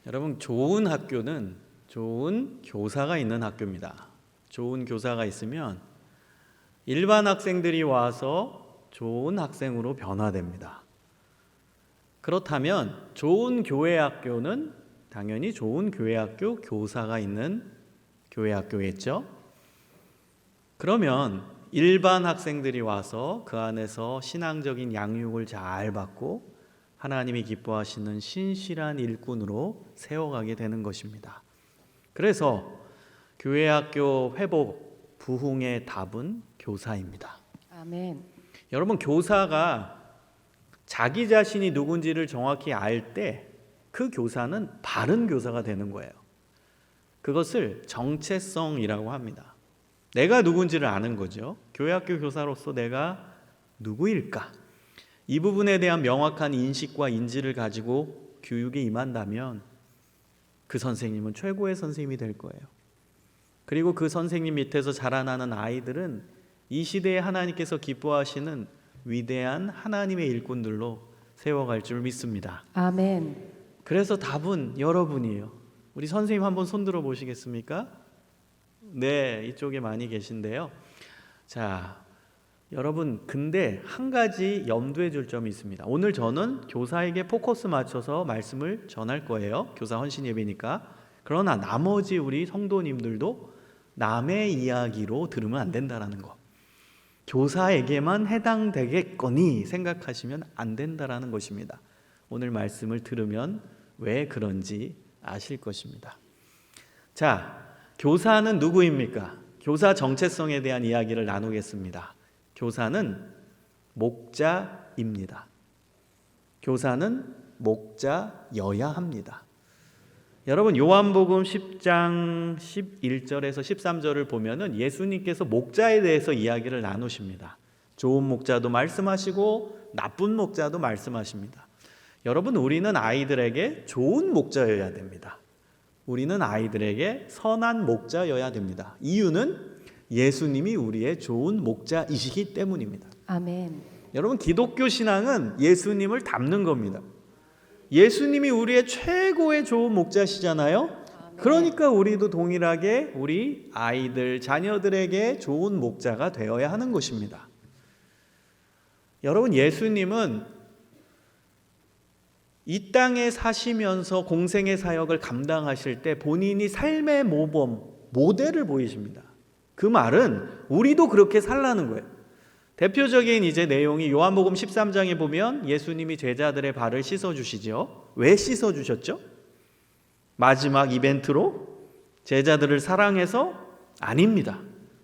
여러분, 좋은 학교는 좋은 교사가 있는 학교입니다. 좋은 교사가 있으면 일반 학생들이 와서 좋은 학생으로 변화됩니다. 그렇다면 좋은 교회 학교는 당연히 좋은 교회 학교 교사가 있는 교회 학교겠죠? 그러면 일반 학생들이 와서 그 안에서 신앙적인 양육을 잘 받고 하나님이 기뻐하시는 신실한 일꾼으로 세워가게 되는 것입니다. 그래서 교회 학교 회복, 부흥의 답은 교사입니다. 아멘. 여러분, 교사가 자기 자신이 누군지를 정확히 알 때 그 교사는 바른 교사가 되는 거예요. 그것을 정체성이라고 합니다. 내가 누군지를 아는 거죠. 교회 학교 교사로서 내가 누구일까? 이 부분에 대한 명확한 인식과 인지를 가지고 교육에 임한다면 그 선생님은 최고의 선생님이 될 거예요. 그리고 그 선생님 밑에서 자라나는 아이들은 이 시대에 하나님께서 기뻐하시는 위대한 하나님의 일꾼들로 세워갈 줄 믿습니다. 아멘. 그래서 답은 여러분이에요. 우리 선생님 한번 손들어 보시겠습니까? 네, 이쪽에 많이 계신데요. 자, 여러분, 근데 한 가지 염두에 줄 점이 있습니다. 오늘 저는 교사에게 포커스 맞춰서 말씀을 전할 거예요. 교사 헌신 예배니까. 그러나 나머지 우리 성도님들도 남의 이야기로 들으면 안 된다라는 거. 교사에게만 해당되겠거니 생각하시면 안 된다라는 것입니다. 오늘 말씀을 들으면 왜 그런지 아실 것입니다. 자, 교사는 누구입니까? 교사 정체성에 대한 이야기를 나누겠습니다. 교사는 목자입니다. 교사는 목자여야 합니다. 여러분, 요한복음 10장 11절에서 13절을 보면은 예수님께서 목자에 대해서 이야기를 나누십니다. 좋은 목자도 말씀하시고 나쁜 목자도 말씀하십니다. 여러분, 우리는 아이들에게 좋은 목자여야 됩니다. 우리는 아이들에게 선한 목자여야 됩니다. 이유는 예수님이 우리의 좋은 목자이시기 때문입니다. 아멘. 여러분, 기독교 신앙은 예수님을 닮는 겁니다. 예수님이 우리의 최고의 좋은 목자시잖아요. 그러니까 우리도 동일하게 우리 아이들, 자녀들에게 좋은 목자가 되어야 하는 것입니다. 여러분, 예수님은 이 땅에 사시면서 공생의 사역을 감당하실 때 본인이 삶의 모범, 모델을 보이십니다. 그 말은 우리도 그렇게 살라는 거예요. 대표적인 이제 내용이 요한복음 13장에 보면 예수님이 제자들의 발을 씻어주시죠. 왜 씻어주셨죠? 마지막 이벤트로? 제자들을 사랑해서? 아닙니다.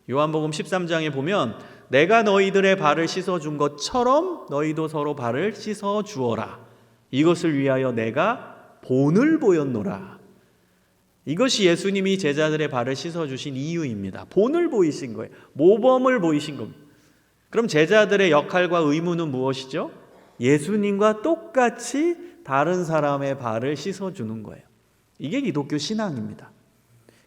요한복음 13장에 보면 내가 너희들의 발을 씻어준 것처럼 너희도 서로 발을 씻어주어라. 이것을 위하여 내가 본을 보였노라. 이것이 예수님이 제자들의 발을 씻어주신 이유입니다. 본을 보이신 거예요. 모범을 보이신 겁니다. 그럼 제자들의 역할과 의무는 무엇이죠? 예수님과 똑같이 다른 사람의 발을 씻어주는 거예요. 이게 기독교 신앙입니다.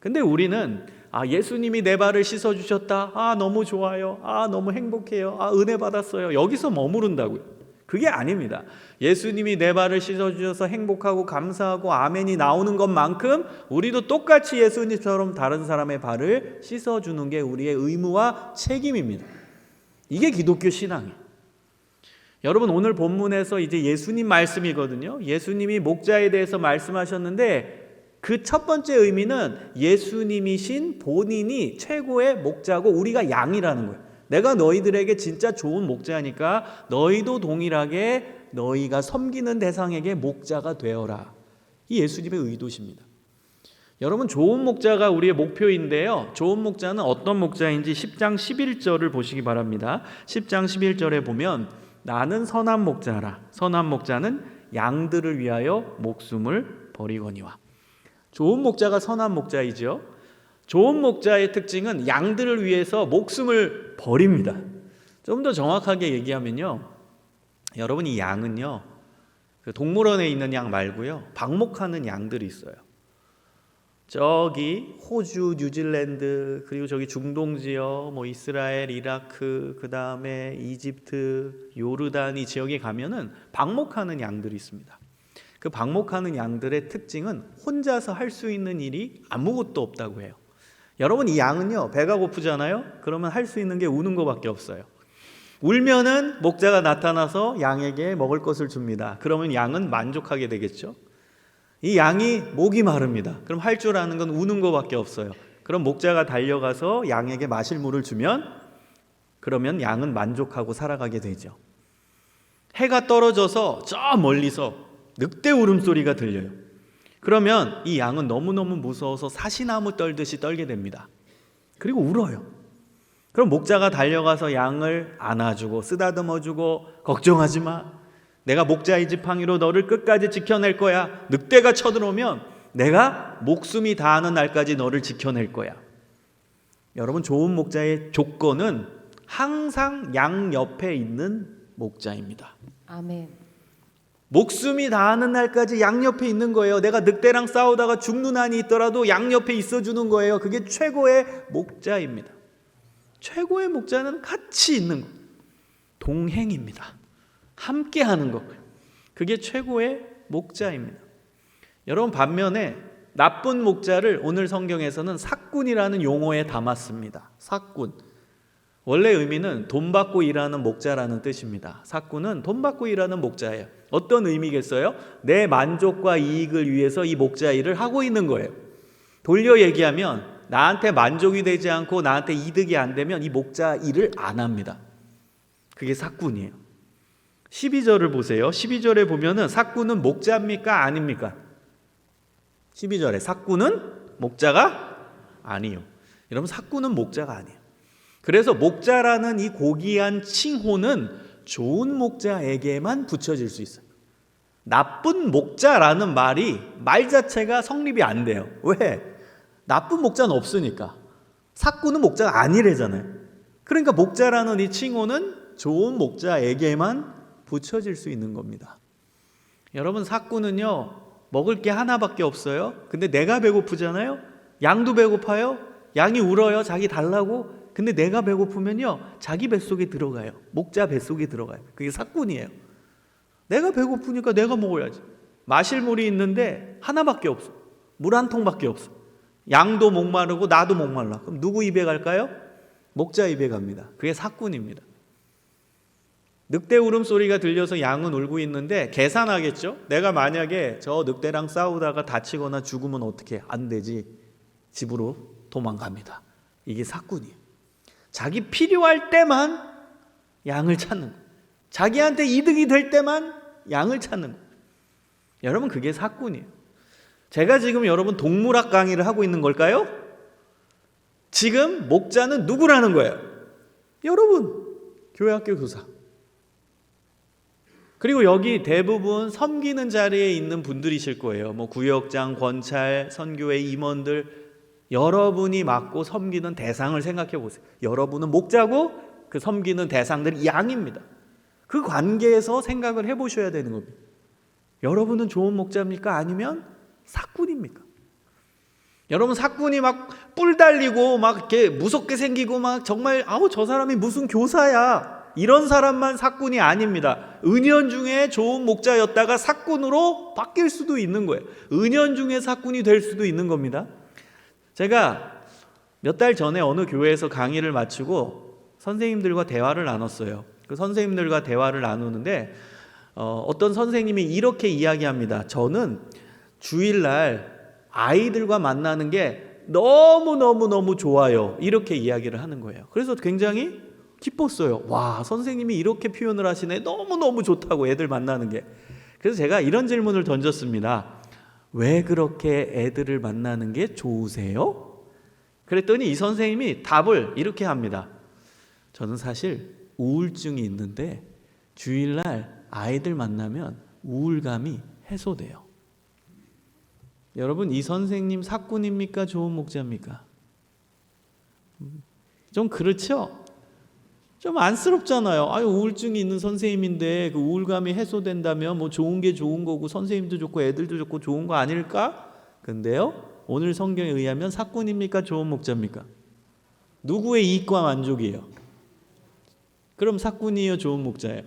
근데 우리는 예수님이 내 발을 씻어주셨다. 너무 좋아요. 너무 행복해요. 은혜 받았어요. 여기서 머무른다고요. 그게 아닙니다. 예수님이 내 발을 씻어주셔서 행복하고 감사하고 아멘이 나오는 것만큼 우리도 똑같이 예수님처럼 다른 사람의 발을 씻어주는 게 우리의 의무와 책임입니다. 이게 기독교 신앙이에요. 여러분, 오늘 본문에서 이제 예수님 말씀이거든요. 예수님이 목자에 대해서 말씀하셨는데 그 첫 번째 의미는 예수님이신 본인이 최고의 목자고 우리가 양이라는 거예요. 내가 너희들에게 진짜 좋은 목자니까 너희도 동일하게 너희가 섬기는 대상에게 목자가 되어라. 이 예수님의 의도십니다. 여러분, 좋은 목자가 우리의 목표인데요. 좋은 목자는 어떤 목자인지 10장 11절을 보시기 바랍니다. 10장 11절에 보면 나는 선한 목자라. 선한 목자는 양들을 위하여 목숨을 버리거니와. 좋은 목자가 선한 목자이죠. 좋은 목자의 특징은 양들을 위해서 목숨을 버립니다. 좀 더 정확하게 얘기하면요, 여러분, 이 양은요, 그 동물원에 있는 양 말고요, 방목하는 양들이 있어요. 저기 호주, 뉴질랜드, 그리고 저기 중동 지역, 이스라엘, 이라크, 그 다음에 이집트, 요르단 이 지역에 가면은 방목하는 양들이 있습니다. 그 방목하는 양들의 특징은 혼자서 할 수 있는 일이 아무것도 없다고 해요. 여러분, 이 양은요, 배가 고프잖아요? 그러면 할 수 있는 게 우는 것밖에 없어요. 울면은 목자가 나타나서 양에게 먹을 것을 줍니다. 그러면 양은 만족하게 되겠죠? 이 양이 목이 마릅니다. 그럼 할 줄 아는 건 우는 것밖에 없어요. 그럼 목자가 달려가서 양에게 마실 물을 주면, 그러면 양은 만족하고 살아가게 되죠. 해가 떨어져서 저 멀리서 늑대 울음소리가 들려요. 그러면 이 양은 너무너무 무서워서 사시나무 떨듯이 떨게 됩니다. 그리고 울어요. 그럼 목자가 달려가서 양을 안아주고 쓰다듬어주고, 걱정하지 마, 내가 목자의 지팡이로 너를 끝까지 지켜낼 거야. 늑대가 쳐들어오면 내가 목숨이 다하는 날까지 너를 지켜낼 거야. 여러분, 좋은 목자의 조건은 항상 양 옆에 있는 목자입니다. 아멘. 목숨이 다하는 날까지 양 옆에 있는 거예요. 내가 늑대랑 싸우다가 죽는 한이 있더라도 양 옆에 있어주는 거예요. 그게 최고의 목자입니다. 최고의 목자는 같이 있는 것, 동행입니다. 함께 하는 것, 그게 최고의 목자입니다. 여러분, 반면에 나쁜 목자를 오늘 성경에서는 삭군이라는 용어에 담았습니다. 삭군, 원래 의미는 돈 받고 일하는 목자라는 뜻입니다. 삭군은 돈 받고 일하는 목자예요. 어떤 의미겠어요? 내 만족과 이익을 위해서 이 목자 일을 하고 있는 거예요. 돌려 얘기하면 나한테 만족이 되지 않고 나한테 이득이 안 되면 이 목자 일을 안 합니다. 그게 삭군이에요. 12절을 보세요. 12절에 보면은 삭군은 목자입니까? 아닙니까? 12절에 삭군은 목자가 아니요. 여러분, 삭군은 목자가 아니에요. 그래서 목자라는 이 고귀한 칭호는 좋은 목자에게만 붙여질 수 있어요. 나쁜 목자라는 말 자체가 성립이 안 돼요. 왜? 나쁜 목자는 없으니까. 삭군은 목자가 아니래잖아요. 그러니까 목자라는 이 칭호는 좋은 목자에게만 붙여질 수 있는 겁니다. 여러분, 삭군은요, 먹을 게 하나밖에 없어요. 근데 내가 배고프잖아요. 양도 배고파요. 양이 울어요. 자기 달라고. 근데 내가 배고프면요, 자기 뱃속에 들어가요. 목자 뱃속에 들어가요. 그게 삭군이에요. 내가 배고프니까 내가 먹어야지. 마실 물이 있는데 하나밖에 없어. 물 한 통밖에 없어. 양도 목마르고 나도 목말라. 그럼 누구 입에 갈까요? 목자 입에 갑니다. 그게 삭군입니다. 늑대 울음소리가 들려서 양은 울고 있는데 계산하겠죠? 내가 만약에 저 늑대랑 싸우다가 다치거나 죽으면 어떻게? 안 되지. 집으로 도망갑니다. 이게 삭군이에요. 자기 필요할 때만 양을 찾는 거예요. 자기한테 이득이 될 때만 양을 찾는 거예요. 여러분, 그게 삭군이에요. 제가 지금 여러분 동물학 강의를 하고 있는 걸까요? 지금 목자는 누구라는 거예요? 여러분, 교회학교 교사. 그리고 여기 대부분 섬기는 자리에 있는 분들이실 거예요. 뭐 구역장, 권찰, 선교회 임원들, 여러분이 맡고 섬기는 대상을 생각해 보세요. 여러분은 목자고 그 섬기는 대상들이 양입니다. 그 관계에서 생각을 해보셔야 되는 겁니다. 여러분은 좋은 목자입니까? 아니면 삭군입니까? 여러분, 삭군이 막 뿔 달리고 막 이렇게 무섭게 생기고 막 정말 저 사람이 무슨 교사야, 이런 사람만 삭군이 아닙니다. 은연중에 좋은 목자였다가 삭군으로 바뀔 수도 있는 거예요. 은연중에 삭군이 될 수도 있는 겁니다. 제가 몇 달 전에 어느 교회에서 강의를 마치고 선생님들과 대화를 나눴어요. 그 선생님들과 대화를 나누는데 어떤 선생님이 이렇게 이야기합니다. 저는 주일날 아이들과 만나는 게 너무 좋아요. 이렇게 이야기를 하는 거예요. 그래서 굉장히 기뻤어요. 와, 선생님이 이렇게 표현을 하시네. 너무 좋다고, 애들 만나는 게. 그래서 제가 이런 질문을 던졌습니다. 왜 그렇게 애들을 만나는 게 좋으세요? 그랬더니 이 선생님이 답을 이렇게 합니다. 저는 사실 우울증이 있는데 주일날 아이들 만나면 우울감이 해소돼요. 여러분, 이 선생님 삭군입니까? 좋은 목자입니까? 좀 그렇죠? 좀 안쓰럽잖아요. 우울증이 있는 선생님인데 그 우울감이 해소된다면 뭐 좋은 게 좋은 거고 선생님도 좋고 애들도 좋고 좋은 거 아닐까? 근데요, 오늘 성경에 의하면 삭군입니까? 좋은 목자입니까? 누구의 이익과 만족이에요? 그럼 삭군이에요? 좋은 목자예요?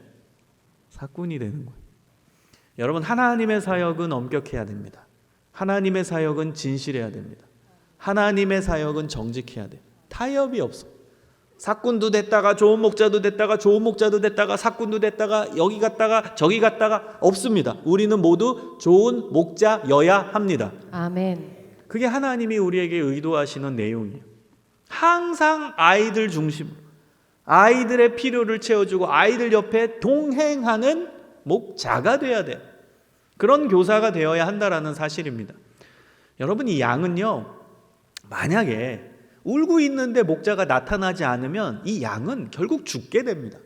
삭군이 되는 거예요. 여러분, 하나님의 사역은 엄격해야 됩니다. 하나님의 사역은 진실해야 됩니다. 하나님의 사역은 정직해야 돼요. 타협이 없어. 사꾼도 됐다가 좋은 목자도 됐다가 좋은 목자도 됐다가 사꾼도 됐다가 여기 갔다가 저기 갔다가 없습니다. 우리는 모두 좋은 목자여야 합니다. 아멘. 그게 하나님이 우리에게 의도하시는 내용이에요. 항상 아이들 중심으로 아이들의 필요를 채워주고 아이들 옆에 동행하는 목자가 돼야 돼요. 그런 교사가 되어야 한다라는 사실입니다. 여러분, 이 양은요, 만약에 울고 있는데 목자가 나타나지 않으면 이 양은 결국 죽게 됩니다.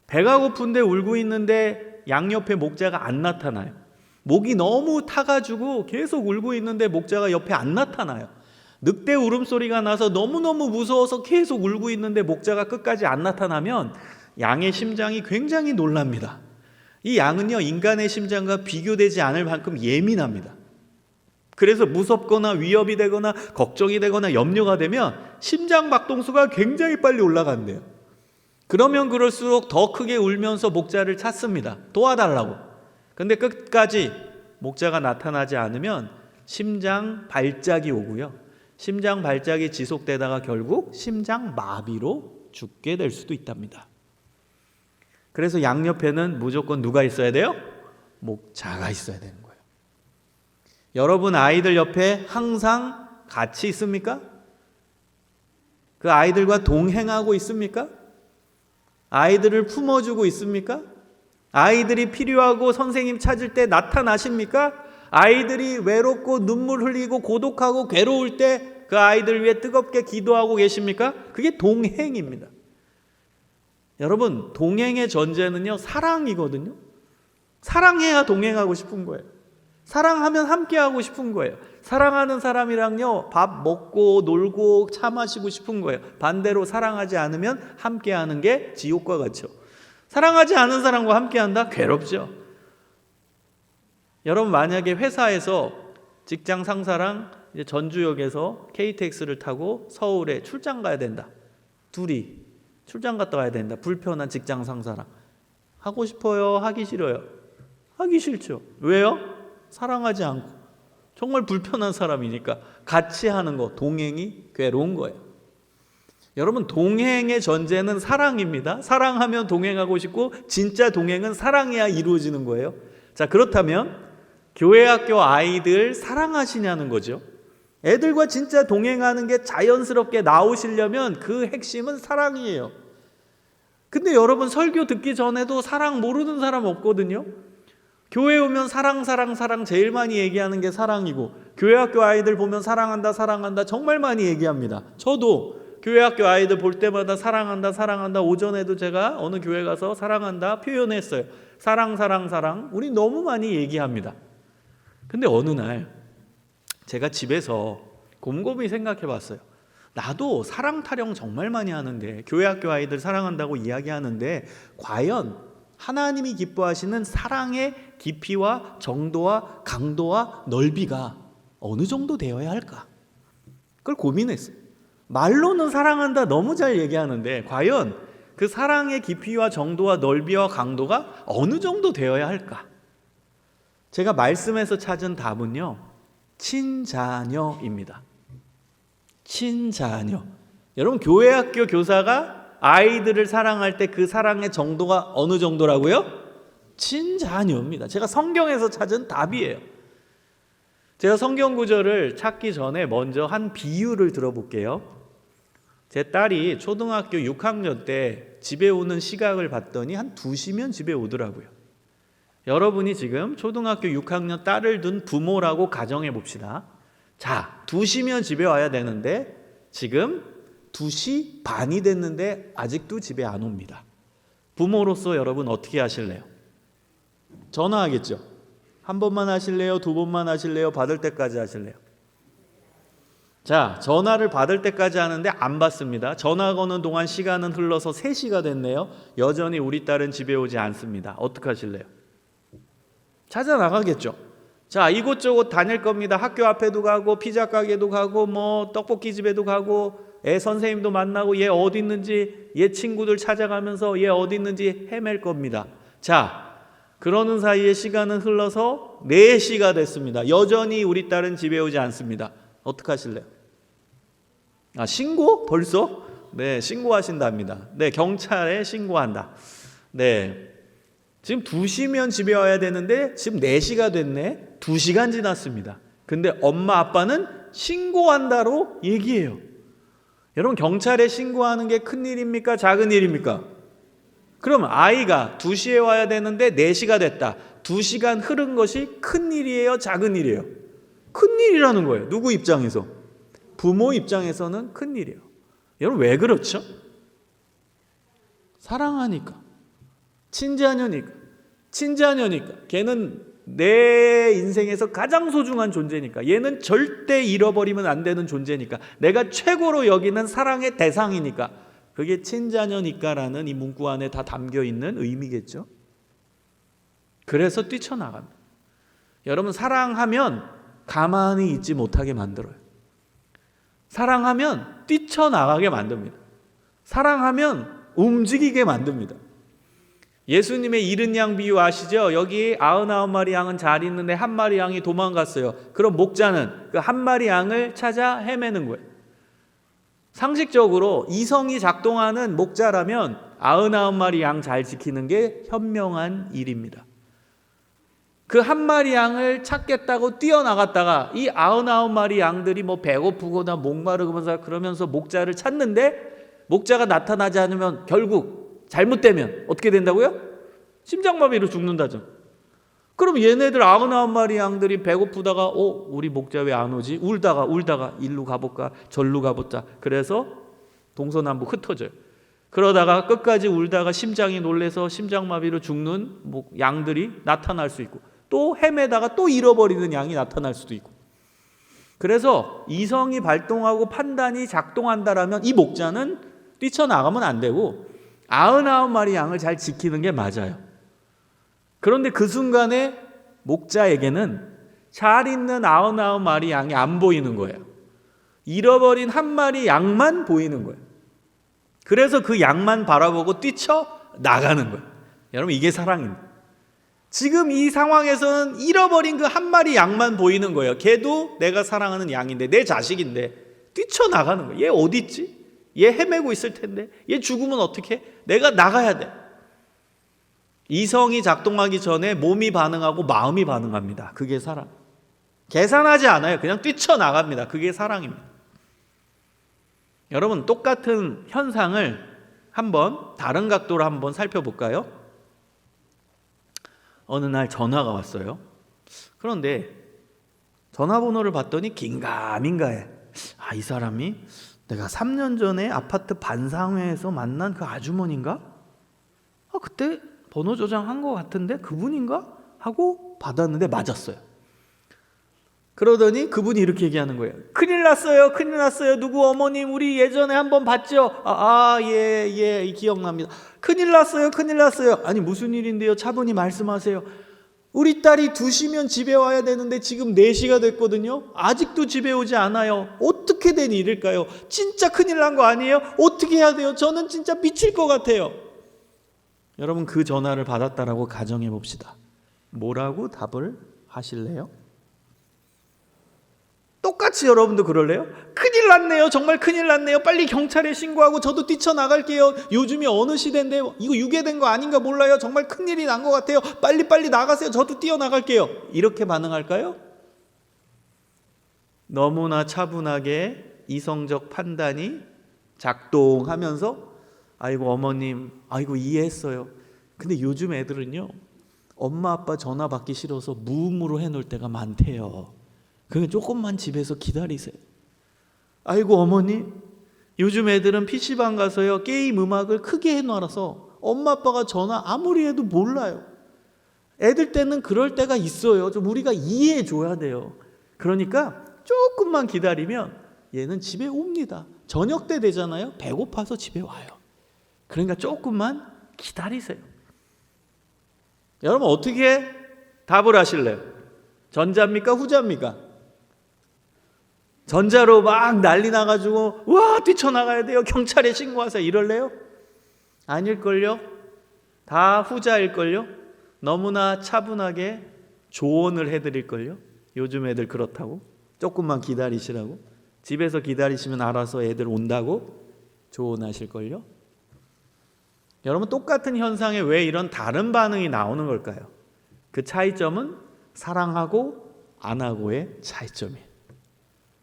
배가 고픈데 울고 있는데 양 옆에 목자가 안 나타나요. 목이 너무 타가지고 계속 울고 있는데 목자가 옆에 안 나타나요. 늑대 울음소리가 나서 너무너무 무서워서 계속 울고 있는데 목자가 끝까지 안 나타나면 양의 심장이 굉장히 놀랍니다. 이 양은요, 인간의 심장과 비교되지 않을 만큼 예민합니다. 그래서 무섭거나 위협이 되거나 걱정이 되거나 염려가 되면 심장 박동수가 굉장히 빨리 올라간대요. 그러면 그럴수록 더 크게 울면서 목자를 찾습니다. 도와달라고. 근데 끝까지 목자가 나타나지 않으면 심장 발작이 오고요. 심장 발작이 지속되다가 결국 심장 마비로 죽게 될 수도 있답니다. 그래서 양옆에는 무조건 누가 있어야 돼요? 목자가 있어야 되는 거예요. 여러분, 아이들 옆에 항상 같이 있습니까? 그 아이들과 동행하고 있습니까? 아이들을 품어주고 있습니까? 아이들이 필요하고 선생님 찾을 때 나타나십니까? 아이들이 외롭고 눈물 흘리고 고독하고 괴로울 때 그 아이들 위해 뜨겁게 기도하고 계십니까? 그게 동행입니다. 여러분, 동행의 전제는요, 사랑이거든요. 사랑해야 동행하고 싶은 거예요. 사랑하면 함께하고 싶은 거예요. 사랑하는 사람이랑요, 밥 먹고 놀고 차 마시고 싶은 거예요. 반대로 사랑하지 않으면 함께하는 게 지옥과 같죠. 사랑하지 않은 사람과 함께한다? 괴롭죠. 여러분, 만약에 회사에서 직장 상사랑 이제 전주역에서 KTX를 타고 서울에 출장 가야 된다. 둘이 출장 갔다 와야 된다. 불편한 직장 상사랑. 하고 싶어요? 하기 싫어요? 하기 싫죠. 왜요? 사랑하지 않고 정말 불편한 사람이니까. 같이 하는 거, 동행이 괴로운 거예요. 여러분, 동행의 전제는 사랑입니다. 사랑하면 동행하고 싶고 진짜 동행은 사랑해야 이루어지는 거예요. 자, 그렇다면 교회 학교 아이들 사랑하시냐는 거죠. 애들과 진짜 동행하는 게 자연스럽게 나오시려면 그 핵심은 사랑이에요. 근데 여러분, 설교 듣기 전에도 사랑 모르는 사람 없거든요. 교회 오면 사랑 제일 많이 얘기하는 게 사랑이고, 교회 학교 아이들 보면 사랑한다 정말 많이 얘기합니다. 저도 교회 학교 아이들 볼 때마다 사랑한다 오전에도 제가 어느 교회 가서 사랑한다 표현했어요. 사랑 우리 너무 많이 얘기합니다. 근데 어느 날 제가 집에서 곰곰이 생각해 봤어요. 나도 사랑 타령 정말 많이 하는데, 교회 학교 아이들 사랑한다고 이야기하는데, 과연 하나님이 기뻐하시는 사랑의 깊이와 정도와 강도와 넓이가 어느 정도 되어야 할까? 그걸 고민했어요. 말로는 사랑한다 너무 잘 얘기하는데 과연 그 사랑의 깊이와 정도와 넓이와 강도가 어느 정도 되어야 할까? 제가 말씀에서 찾은 답은요, 친자녀입니다. 친자녀. 여러분, 교회 학교 교사가 아이들을 사랑할 때 그 사랑의 정도가 어느 정도라고요? 친자녀입니다. 제가 성경에서 찾은 답이에요. 제가 성경 구절을 찾기 전에 먼저 한 비유를 들어볼게요. 제 딸이 초등학교 6학년 때 집에 오는 시각을 봤더니 한 2시면 집에 오더라고요. 여러분이 지금 초등학교 6학년 딸을 둔 부모라고 가정해 봅시다. 자, 2시면 집에 와야 되는데 지금 2시 반이 됐는데 아직도 집에 안 옵니다. 부모로서 여러분 어떻게 하실래요? 전화하겠죠. 한 번만 하실래요? 두 번만 하실래요? 받을 때까지 하실래요? 자, 전화를 받을 때까지 하는데 안 받습니다. 전화 거는 동안 시간은 흘러서 3시가 됐네요. 여전히 우리 딸은 집에 오지 않습니다. 어떻게 하실래요? 찾아 나가겠죠. 자, 이곳저곳 다닐 겁니다. 학교 앞에도 가고 피자 가게도 가고 뭐 떡볶이 집에도 가고 애 선생님도 만나고 얘 어디 있는지 얘 친구들 찾아가면서 얘 어디 있는지 헤맬 겁니다. 자, 그러는 사이에 시간은 흘러서 4시가 됐습니다. 여전히 우리 딸은 집에 오지 않습니다. 어떡하실래요? 신고? 벌써? 네, 신고하신답니다. 네, 경찰에 신고한다. 네. 지금 2시면 집에 와야 되는데 지금 4시가 됐네. 2시간 지났습니다. 근데 엄마 아빠는 신고한다로 얘기해요. 여러분, 경찰에 신고하는 게 큰 일입니까? 작은 일입니까? 그럼 아이가 2시에 와야 되는데 4시가 됐다. 2시간 흐른 것이 큰 일이에요? 작은 일이에요? 큰 일이라는 거예요. 누구 입장에서? 부모 입장에서는 큰 일이에요. 여러분, 왜 그렇죠? 사랑하니까. 친자녀니까. 걔는 내 인생에서 가장 소중한 존재니까. 얘는 절대 잃어버리면 안 되는 존재니까. 내가 최고로 여기는 사랑의 대상이니까. 그게 친자녀니까라는 이 문구 안에 다 담겨 있는 의미겠죠. 그래서 뛰쳐나갑니다. 여러분, 사랑하면 가만히 있지 못하게 만들어요. 사랑하면 뛰쳐나가게 만듭니다. 사랑하면 움직이게 만듭니다. 예수님의 잃은 양 비유 아시죠? 여기 99마리 양은 잘 있는데 한 마리 양이 도망갔어요. 그럼 목자는 그 한 마리 양을 찾아 헤매는 거예요. 상식적으로 이성이 작동하는 목자라면 99마리 양 잘 지키는 게 현명한 일입니다. 그 한 마리 양을 찾겠다고 뛰어나갔다가 이 99마리 양들이 배고프거나 목마르거나 그러면서 목자를 찾는데 목자가 나타나지 않으면 결국 잘못되면 어떻게 된다고요? 심장마비로 죽는다죠. 그럼 얘네들 99마리 양들이 배고프다가 우리 목자 왜 안 오지? 울다가 일로 가볼까 절로 가보자. 그래서 동서남북 흩어져요. 그러다가 끝까지 울다가 심장이 놀래서 심장마비로 죽는 양들이 나타날 수 있고, 또 헤매다가 또 잃어버리는 양이 나타날 수도 있고. 그래서 이성이 발동하고 판단이 작동한다라면 이 목자는 뛰쳐나가면 안 되고 99마리 양을 잘 지키는 게 맞아요. 그런데 그 순간에 목자에게는 잘 있는 99마리 양이 안 보이는 거예요. 잃어버린 한 마리 양만 보이는 거예요. 그래서 그 양만 바라보고 뛰쳐나가는 거예요. 여러분, 이게 사랑입니다. 지금 이 상황에서는 잃어버린 그 한 마리 양만 보이는 거예요. 걔도 내가 사랑하는 양인데, 내 자식인데 뛰쳐나가는 거예요. 얘 어디 있지? 얘 헤매고 있을 텐데, 얘 죽으면 어떡해? 내가 나가야 돼. 이성이 작동하기 전에 몸이 반응하고 마음이 반응합니다. 그게 사랑. 계산하지 않아요. 그냥 뛰쳐나갑니다. 그게 사랑입니다. 여러분, 똑같은 현상을 한번 다른 각도로 한번 살펴볼까요? 어느 날 전화가 왔어요. 그런데 전화번호를 봤더니 긴가민가해. 이 사람이 내가 3년 전에 아파트 반상회에서 만난 그 아주머니인가? 그때 번호 저장한 것 같은데 그분인가? 하고 받았는데 맞았어요. 그러더니 그분이 이렇게 얘기하는 거예요. 큰일 났어요. 누구 어머님 우리 예전에 한번 봤죠? 예, 기억납니다. 큰일 났어요. 아니 무슨 일인데요? 차분히 말씀하세요. 우리 딸이 2시면 집에 와야 되는데 지금 4시가 됐거든요. 아직도 집에 오지 않아요. 어떻게 된 일일까요? 진짜 큰일 난 거 아니에요? 어떻게 해야 돼요? 저는 진짜 미칠 것 같아요. 여러분, 그 전화를 받았다라고 가정해 봅시다. 뭐라고 답을 하실래요? 똑같이 여러분도 그럴래요? 큰일 났네요. 정말 큰일 났네요. 빨리 경찰에 신고하고 저도 뛰쳐나갈게요. 요즘이 어느 시대인데 이거 유괴된 거 아닌가 몰라요. 정말 큰일이 난 것 같아요. 빨리 나가세요. 저도 뛰어나갈게요. 이렇게 반응할까요? 너무나 차분하게 이성적 판단이 작동하면서 아이고 어머님, 아이고 이해했어요. 근데 요즘 애들은요, 엄마 아빠 전화 받기 싫어서 무음으로 해놓을 때가 많대요. 그러니까 조금만 집에서 기다리세요. 아이고 어머니, 요즘 애들은 PC방 가서요 게임 음악을 크게 해놔서 엄마 아빠가 전화 아무리 해도 몰라요. 애들 때는 그럴 때가 있어요. 좀 우리가 이해해 줘야 돼요. 그러니까 조금만 기다리면 얘는 집에 옵니다. 저녁 때 되잖아요. 배고파서 집에 와요. 그러니까 조금만 기다리세요. 여러분, 어떻게 답을 하실래요? 전자입니까? 후자입니까? 전자로 막 난리 나가지고 와 뛰쳐나가야 돼요. 경찰에 신고하세요. 이럴래요? 아닐걸요? 다 후자일걸요? 너무나 차분하게 조언을 해드릴걸요. 요즘 애들 그렇다고. 조금만 기다리시라고. 집에서 기다리시면 알아서 애들 온다고 조언하실걸요. 여러분, 똑같은 현상에 왜 이런 다른 반응이 나오는 걸까요? 그 차이점은 사랑하고 안 하고의 차이점이에요.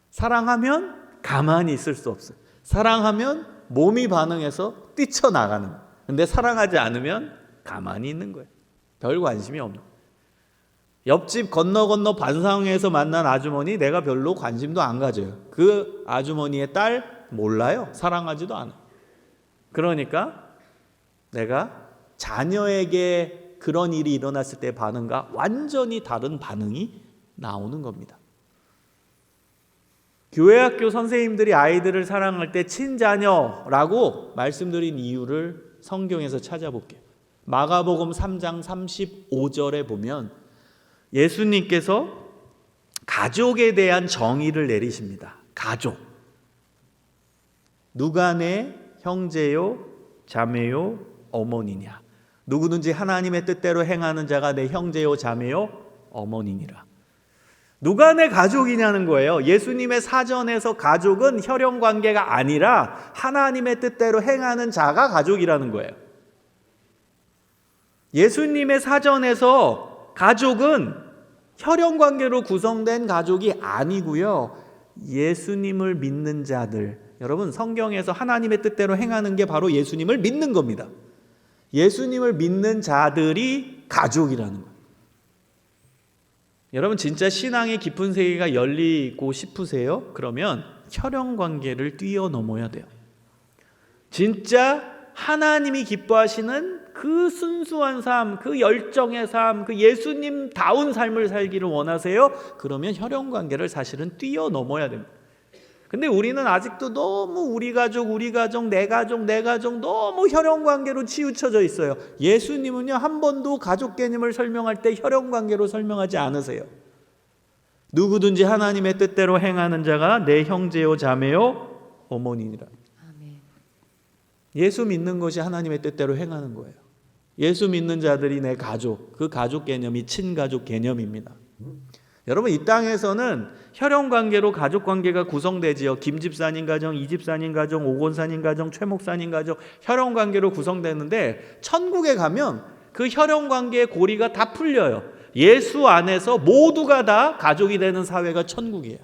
사랑하면 가만히 있을 수 없어요. 사랑하면 몸이 반응해서 뛰쳐나가는 거예요. 근데 사랑하지 않으면 가만히 있는 거예요. 별 관심이 없는 거예요. 옆집 건너 반상회에서 만난 아주머니 내가 별로 관심도 안 가져요. 그 아주머니의 딸 몰라요. 사랑하지도 않아요. 그러니까 내가 자녀에게 그런 일이 일어났을 때 반응과 완전히 다른 반응이 나오는 겁니다. 교회학교 선생님들이 아이들을 사랑할 때 친자녀라고 말씀드린 이유를 성경에서 찾아볼게요. 마가복음 3장 35절에 보면 예수님께서 가족에 대한 정의를 내리십니다. 가족. 누가 내 형제요, 자매요, 어머니냐. 누구든지 하나님의 뜻대로 행하는 자가 내 형제요, 자매요, 어머니니라. 누가 내 가족이냐는 거예요. 예수님의 사전에서 가족은 혈연관계가 아니라 하나님의 뜻대로 행하는 자가 가족이라는 거예요. 예수님의 사전에서 가족은 혈연관계로 구성된 가족이 아니고요. 예수님을 믿는 자들. 여러분, 성경에서 하나님의 뜻대로 행하는 게 바로 예수님을 믿는 겁니다. 예수님을 믿는 자들이 가족이라는 거예요. 여러분, 진짜 신앙의 깊은 세계가 열리고 싶으세요? 그러면 혈연관계를 뛰어넘어야 돼요. 진짜 하나님이 기뻐하시는 그 순수한 삶, 그 열정의 삶, 그 예수님다운 삶을 살기를 원하세요? 그러면 혈연관계를 사실은 뛰어넘어야 됩니다. 근데 우리는 아직도 너무 우리 가족, 내 가족 너무 혈연관계로 치우쳐져 있어요. 예수님은요, 한 번도 가족 개념을 설명할 때 혈연관계로 설명하지 않으세요. 누구든지 하나님의 뜻대로 행하는 자가 내 형제요, 자매요, 어머니니라. 예수 믿는 것이 하나님의 뜻대로 행하는 거예요. 예수 믿는 자들이 내 가족, 그 가족 개념이 친가족 개념입니다. 여러분, 이 땅에서는 혈연관계로 가족관계가 구성되지요. 김집사님 가정, 이집사님 가정, 오건사님 가정, 최목사님 가정, 혈연관계로 구성되는데 천국에 가면 그 혈연관계의 고리가 다 풀려요. 예수 안에서 모두가 다 가족이 되는 사회가 천국이에요.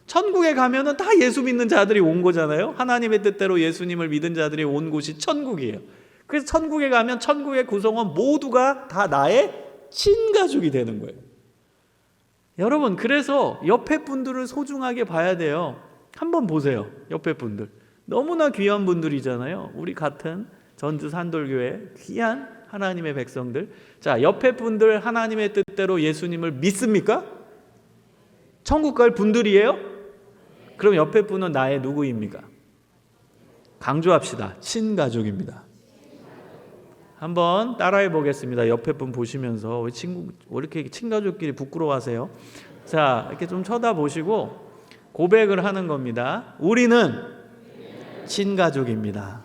천국에 가면은 다 예수 믿는 자들이 온 거잖아요. 하나님의 뜻대로 예수님을 믿은 자들이 온 곳이 천국이에요. 그래서 천국에 가면 천국의 구성원 모두가 다 나의 친가족이 되는 거예요. 여러분, 그래서 옆에 분들을 소중하게 봐야 돼요. 한번 보세요. 옆에 분들 너무나 귀한 분들이잖아요. 우리 같은 전주 산돌교회 귀한 하나님의 백성들. 자, 옆에 분들 하나님의 뜻대로 예수님을 믿습니까? 천국 갈 분들이에요? 그럼 옆에 분은 나의 누구입니까? 강조합시다. 친가족입니다. 한번 따라해 보겠습니다. 옆에 분 보시면서 왜 이렇게 친가족끼리 부끄러워하세요? 자, 이렇게 좀 쳐다보시고 고백을 하는 겁니다. 우리는 친가족입니다.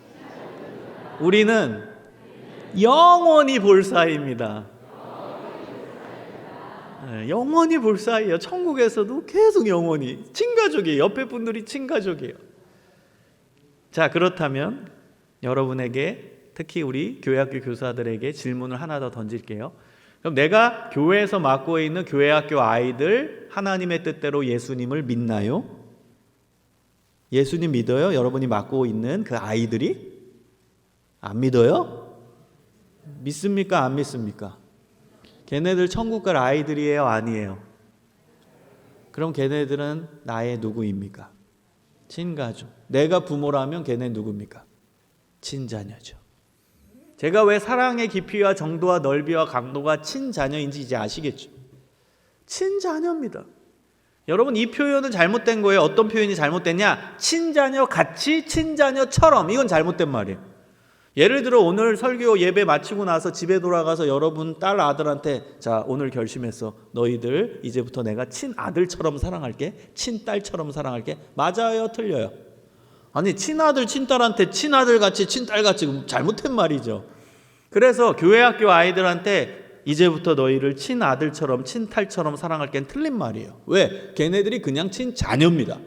우리는 영원히 볼 사이입니다. 영원히 볼 사이예요. 천국에서도 계속 영원히 친가족이에요. 옆에 분들이 친가족이에요. 자, 그렇다면 여러분에게, 특히 우리 교회학교 교사들에게 질문을 하나 더 던질게요. 그럼 내가 교회에서 맡고 있는 교회학교 아이들 하나님의 뜻대로 예수님을 믿나요? 예수님 믿어요? 여러분이 맡고 있는 그 아이들이? 안 믿어요? 믿습니까? 안 믿습니까? 걔네들 천국 갈 아이들이에요? 아니에요? 그럼 걔네들은 나의 누구입니까? 친가족. 내가 부모라면 걔네 누굽니까? 친자녀죠. 제가 왜 사랑의 깊이와 정도와 넓이와 강도가 친자녀인지 이제 아시겠죠? 친자녀입니다. 여러분, 이 표현은 잘못된 거예요. 어떤 표현이 잘못됐냐? 친자녀 같이, 친자녀처럼. 이건 잘못된 말이에요. 예를 들어 오늘 설교 예배 마치고 나서 집에 돌아가서 여러분 딸 아들한테, 자, 오늘 결심했어. 너희들 이제부터 내가 친아들처럼 사랑할게. 친딸처럼 사랑할게. 맞아요? 틀려요? 아니, 친아들 친딸한테 친아들같이 친딸같이 잘못된 말이죠. 그래서 교회학교 아이들한테 이제부터 너희를 친아들처럼 친딸처럼 사랑할 겐 틀린 말이에요. 왜? 걔네들이 그냥 친자녀입니다.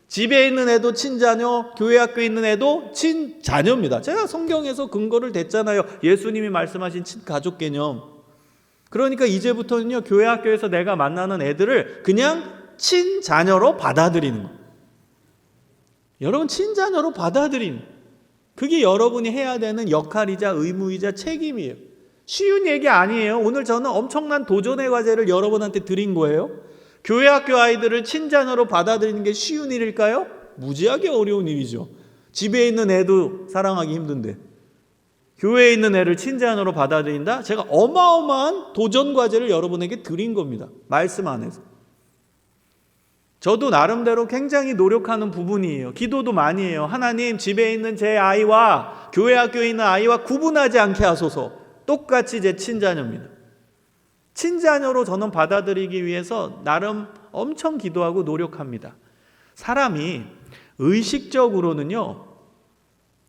집에 있는 애도 친자녀, 교회 학교에 있는 애도 친자녀입니다. 제가 성경에서 근거를 댔잖아요. 예수님이 말씀하신 친가족 개념. 그러니까 이제부터는요, 교회 학교에서 내가 만나는 애들을 그냥 친자녀로 받아들이는 거예요. 여러분, 친자녀로 받아들이는, 그게 여러분이 해야 되는 역할이자 의무이자 책임이에요. 쉬운 얘기 아니에요. 오늘 저는 엄청난 도전의 과제를 여러분한테 드린 거예요. 교회 학교 아이들을 친자녀로 받아들이는 게 쉬운 일일까요? 무지하게 어려운 일이죠. 집에 있는 애도 사랑하기 힘든데 교회에 있는 애를 친자녀로 받아들인다? 제가 어마어마한 도전 과제를 여러분에게 드린 겁니다. 말씀 안에서. 저도 나름대로 굉장히 노력하는 부분이에요. 기도도 많이 해요. 하나님, 집에 있는 제 아이와 교회 학교에 있는 아이와 구분하지 않게 하소서. 똑같이 제 친자녀입니다. 친자녀로 저는 받아들이기 위해서 나름 엄청 기도하고 노력합니다. 사람이 의식적으로는요,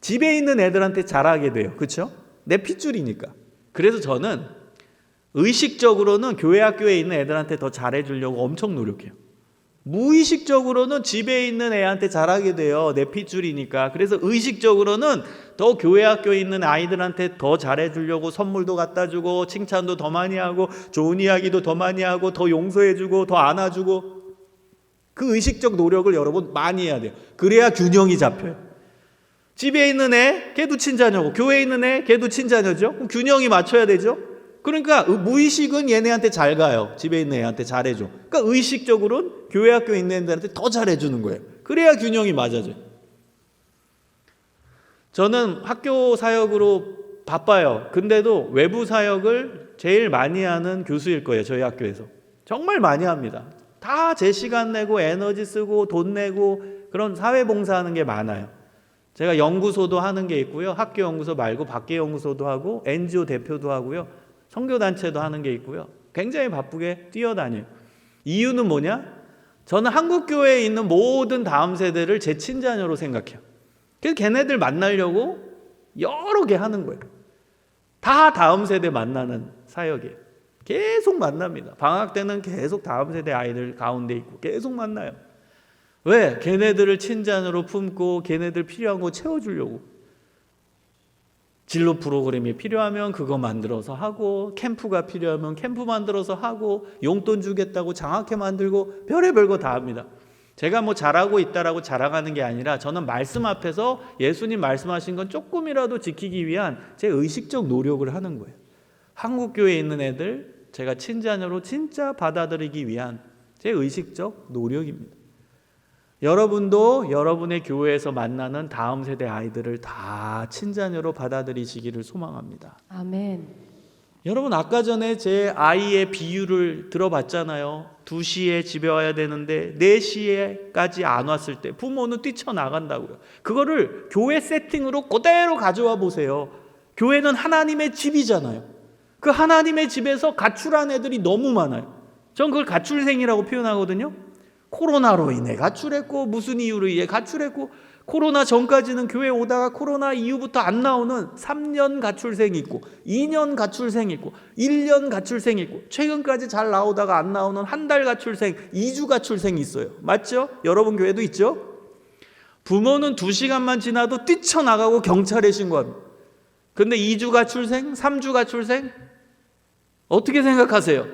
집에 있는 애들한테 잘하게 돼요. 그렇죠? 내 핏줄이니까. 그래서 저는 의식적으로는 교회 학교에 있는 애들한테 더 잘해주려고 엄청 노력해요. 무의식적으로는 집에 있는 애한테 잘하게 돼요. 내 핏줄이니까. 그래서 의식적으로는 더 교회 학교에 있는 아이들한테 더 잘해주려고 선물도 갖다 주고 칭찬도 더 많이 하고 좋은 이야기도 더 많이 하고 더 용서해주고 더 안아주고, 그 의식적 노력을 여러분 많이 해야 돼요. 그래야 균형이 잡혀요. 집에 있는 애, 걔도 친자녀고 교회에 있는 애, 걔도 친자녀죠. 그럼 균형이 맞춰야 되죠. 그러니까 무의식은 얘네한테 잘 가요. 집에 있는 애한테 잘해줘. 그러니까 의식적으로는 교회 학교에 있는 애들한테 더 잘해주는 거예요. 그래야 균형이 맞아져요. 저는 학교 사역으로 바빠요. 근데도 외부 사역을 제일 많이 하는 교수일 거예요. 저희 학교에서. 정말 많이 합니다. 다 제 시간 내고 에너지 쓰고 돈 내고 그런 사회봉사하는 게 많아요. 제가 연구소도 하는 게 있고요. 학교 연구소 말고 밖에 연구소도 하고 NGO 대표도 하고요. 선교단체도 하는 게 있고요. 굉장히 바쁘게 뛰어다녀요. 이유는 뭐냐? 저는 한국교회에 있는 모든 다음 세대를 제 친자녀로 생각해요. 그래서 걔네들 만나려고 여러 개 하는 거예요. 다 다음 세대 만나는 사역이에요. 계속 만납니다. 방학 때는 계속 다음 세대 아이들 가운데 있고 계속 만나요. 왜? 걔네들을 친자녀로 품고 걔네들 필요한 거 채워주려고. 진로 프로그램이 필요하면 그거 만들어서 하고, 캠프가 필요하면 캠프 만들어서 하고, 용돈 주겠다고 장학회 만들고 별의별 거 다 합니다. 제가 뭐 잘하고 있다라고 자랑하는 게 아니라 저는 말씀 앞에서 예수님 말씀하신 건 조금이라도 지키기 위한 제 의식적 노력을 하는 거예요. 한국교회에 있는 애들 제가 친자녀로 진짜 받아들이기 위한 제 의식적 노력입니다. 여러분도 여러분의 교회에서 만나는 다음 세대 아이들을 다 친자녀로 받아들이시기를 소망합니다. 아멘. 여러분, 아까 전에 제 아이의 비유를 들어봤잖아요. 2시에 집에 와야 되는데 4시에까지 안 왔을 때 부모는 뛰쳐나간다고요. 그거를 교회 세팅으로 그대로 가져와 보세요. 교회는 하나님의 집이잖아요. 그 하나님의 집에서 가출한 애들이 너무 많아요. 전 그걸 가출생이라고 표현하거든요. 코로나로 인해 가출했고, 무슨 이유로 인해 가출했고, 코로나 전까지는 교회 오다가 코로나 이후부터 안 나오는 3년 가출생이 있고, 2년 가출생이 있고, 1년 가출생이 있고, 최근까지 잘 나오다가 안 나오는 한 달 가출생, 2주 가출생이 있어요. 맞죠? 여러분 교회도 있죠? 부모는 2시간만 지나도 뛰쳐나가고 경찰에 신고합니다. 근데 2주 가출생, 3주 가출생? 어떻게 생각하세요?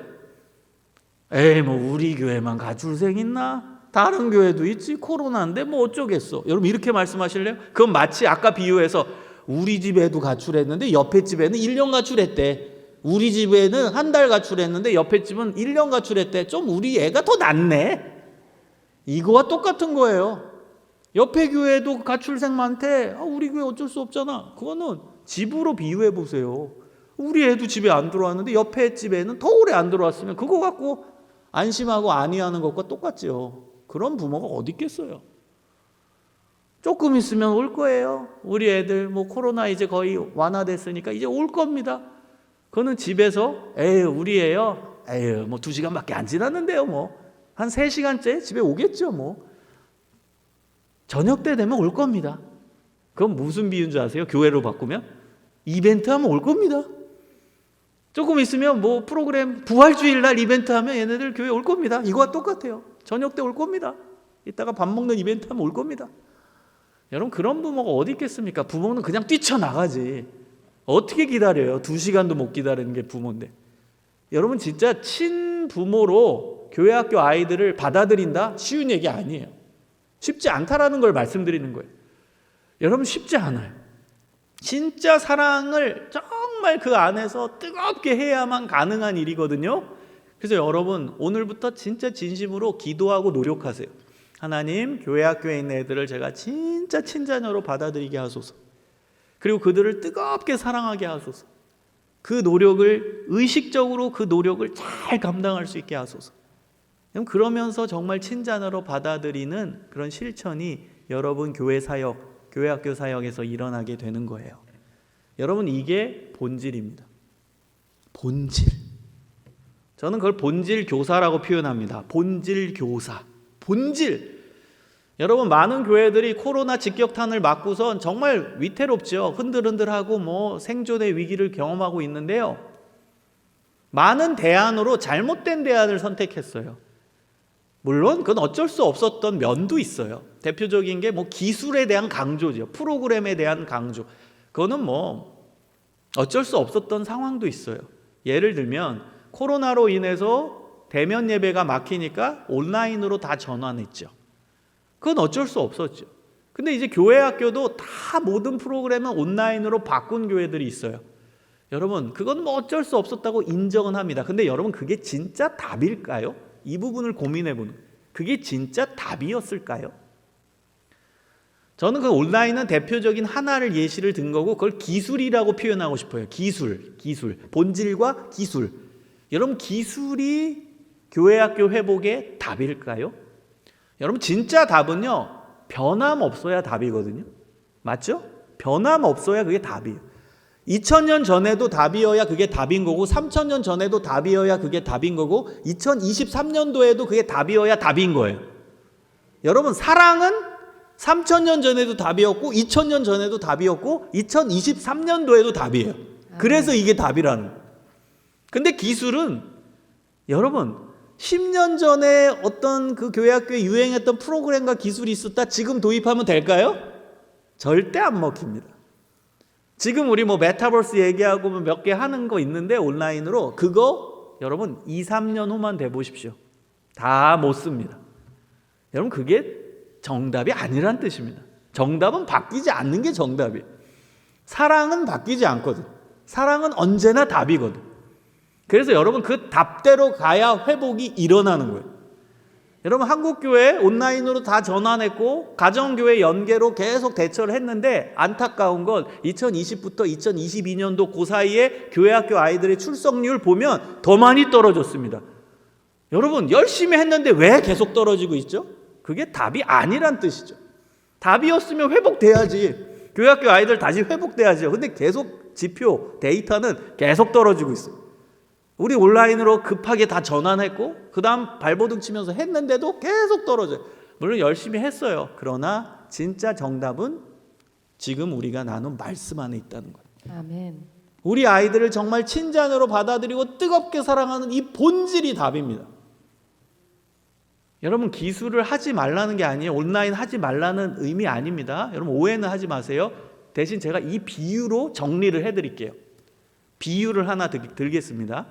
에이, 뭐 우리 교회만 가출생 있나? 다른 교회도 있지. 코로나인데 뭐 어쩌겠어. 여러분 이렇게 말씀하실래요? 그건 마치 아까 비유해서 우리 집에도 가출했는데 옆에 집에는 1년 가출했대. 우리 집에는 한 달 가출했는데 옆에 집은 1년 가출했대. 좀 우리 애가 더 낫네. 이거와 똑같은 거예요. 옆에 교회도 가출생 많대. 우리 교회 어쩔 수 없잖아. 그거는 집으로 비유해 보세요. 우리 애도 집에 안 들어왔는데 옆에 집에는 더 오래 안 들어왔으면 그거 갖고 안심하고 안위하는 것과 똑같죠. 그런 부모가 어디 있겠어요. 조금 있으면 올 거예요. 우리 애들 뭐 코로나 이제 거의 완화됐으니까 이제 올 겁니다. 그거는 집에서 에휴 우리 애요. 에휴 뭐 2시간밖에 안 지났는데요. 뭐 한 3시간째 집에 오겠죠. 뭐 저녁 때 되면 올 겁니다. 그건 무슨 비유인 줄 아세요? 교회로 바꾸면 이벤트 하면 올 겁니다. 조금 있으면 뭐 프로그램 부활주일 날 이벤트 하면 얘네들 교회 올 겁니다. 이거와 똑같아요. 저녁 때 올 겁니다. 이따가 밥 먹는 이벤트 하면 올 겁니다. 여러분, 그런 부모가 어디 있겠습니까? 부모는 그냥 뛰쳐나가지. 어떻게 기다려요? 2시간도 못 기다리는 게 부모인데. 여러분, 진짜 친부모로 교회 학교 아이들을 받아들인다? 쉬운 얘기 아니에요. 쉽지 않다라는 걸 말씀드리는 거예요. 여러분, 쉽지 않아요. 진짜 사랑을 정말 그 안에서 뜨겁게 해야만 가능한 일이거든요. 그래서 여러분, 오늘부터 진짜 진심으로 기도하고 노력하세요. 하나님, 교회 학교에 있는 애들을 제가 진짜 친자녀로 받아들이게 하소서. 그리고 그들을 뜨겁게 사랑하게 하소서. 그 노력을, 의식적으로 그 노력을 잘 감당할 수 있게 하소서. 그러면서 정말 친자녀로 받아들이는 그런 실천이 여러분 교회 사역, 교회 학교 사역에서 일어나게 되는 거예요. 여러분, 이게 본질입니다. 본질. 저는 그걸 본질 교사라고 표현합니다. 본질 교사. 본질. 여러분, 많은 교회들이 코로나 직격탄을 맞고선 정말 위태롭죠. 흔들흔들하고 뭐 생존의 위기를 경험하고 있는데요. 많은 대안으로 잘못된 대안을 선택했어요. 물론 그건 어쩔 수 없었던 면도 있어요. 대표적인 게 뭐 기술에 대한 강조죠. 프로그램에 대한 강조. 그거는 뭐 어쩔 수 없었던 상황도 있어요. 예를 들면 코로나로 인해서 대면 예배가 막히니까 온라인으로 다 전환했죠. 그건 어쩔 수 없었죠. 근데 이제 교회 학교도 다 모든 프로그램은 온라인으로 바꾼 교회들이 있어요. 여러분, 그건 뭐 어쩔 수 없었다고 인정은 합니다. 근데 여러분, 그게 진짜 답일까요? 이 부분을 고민해보는, 그게 진짜 답이었을까요? 저는 그 온라인은 대표적인 하나를 예시를 든 거고, 그걸 기술이라고 표현하고 싶어요. 기술. 본질과 기술. 여러분, 기술이 교회 학교 회복의 답일까요? 여러분, 진짜 답은요, 변함없어야 답이거든요. 맞죠? 변함없어야 그게 답이에요. 2000년 전에도 답이어야 그게 답인 거고, 3000년 전에도 답이어야 그게 답인 거고, 2023년도에도 그게 답이어야 답인 거예요. 여러분, 사랑은 3000년 전에도 답이었고, 2000년 전에도 답이었고, 2023년도에도 답이에요. 그래서 이게 답이라는 거예요. 근데 기술은 여러분, 10년 전에 어떤 그 교회 학교에 유행했던 프로그램과 기술이 있었다 지금 도입하면 될까요? 절대 안 먹힙니다. 지금 우리 뭐 메타버스 얘기하고 몇 개 하는 거 있는데 온라인으로, 그거 여러분 2, 3년 후만 돼 보십시오. 다 못 씁니다. 여러분, 그게 정답이 아니란 뜻입니다. 정답은 바뀌지 않는 게 정답이에요. 사랑은 바뀌지 않거든. 사랑은 언제나 답이거든. 그래서 여러분, 그 답대로 가야 회복이 일어나는 거예요. 여러분, 한국교회 온라인으로 다 전환했고 가정교회 연계로 계속 대처를 했는데, 안타까운 건 2020부터 2022년도 그 사이에 교회학교 아이들의 출석률 보면 더 많이 떨어졌습니다. 여러분, 열심히 했는데 왜 계속 떨어지고 있죠? 그게 답이 아니란 뜻이죠. 답이었으면 회복돼야지. 교회학교 아이들 다시 회복돼야죠. 근데 계속 지표, 데이터는 계속 떨어지고 있어요. 우리 온라인으로 급하게 다 전환했고, 그 다음 발버둥 치면서 했는데도 계속 떨어져요. 물론 열심히 했어요. 그러나 진짜 정답은 지금 우리가 나눈 말씀 안에 있다는 거예요. 아멘. 우리 아이들을 정말 친자녀로 받아들이고 뜨겁게 사랑하는 이 본질이 답입니다. 여러분, 기술을 하지 말라는 게 아니에요. 온라인 하지 말라는 의미 아닙니다. 여러분, 오해는 하지 마세요. 대신 제가 이 비유로 정리를 해드릴게요. 비유를 하나 들겠습니다.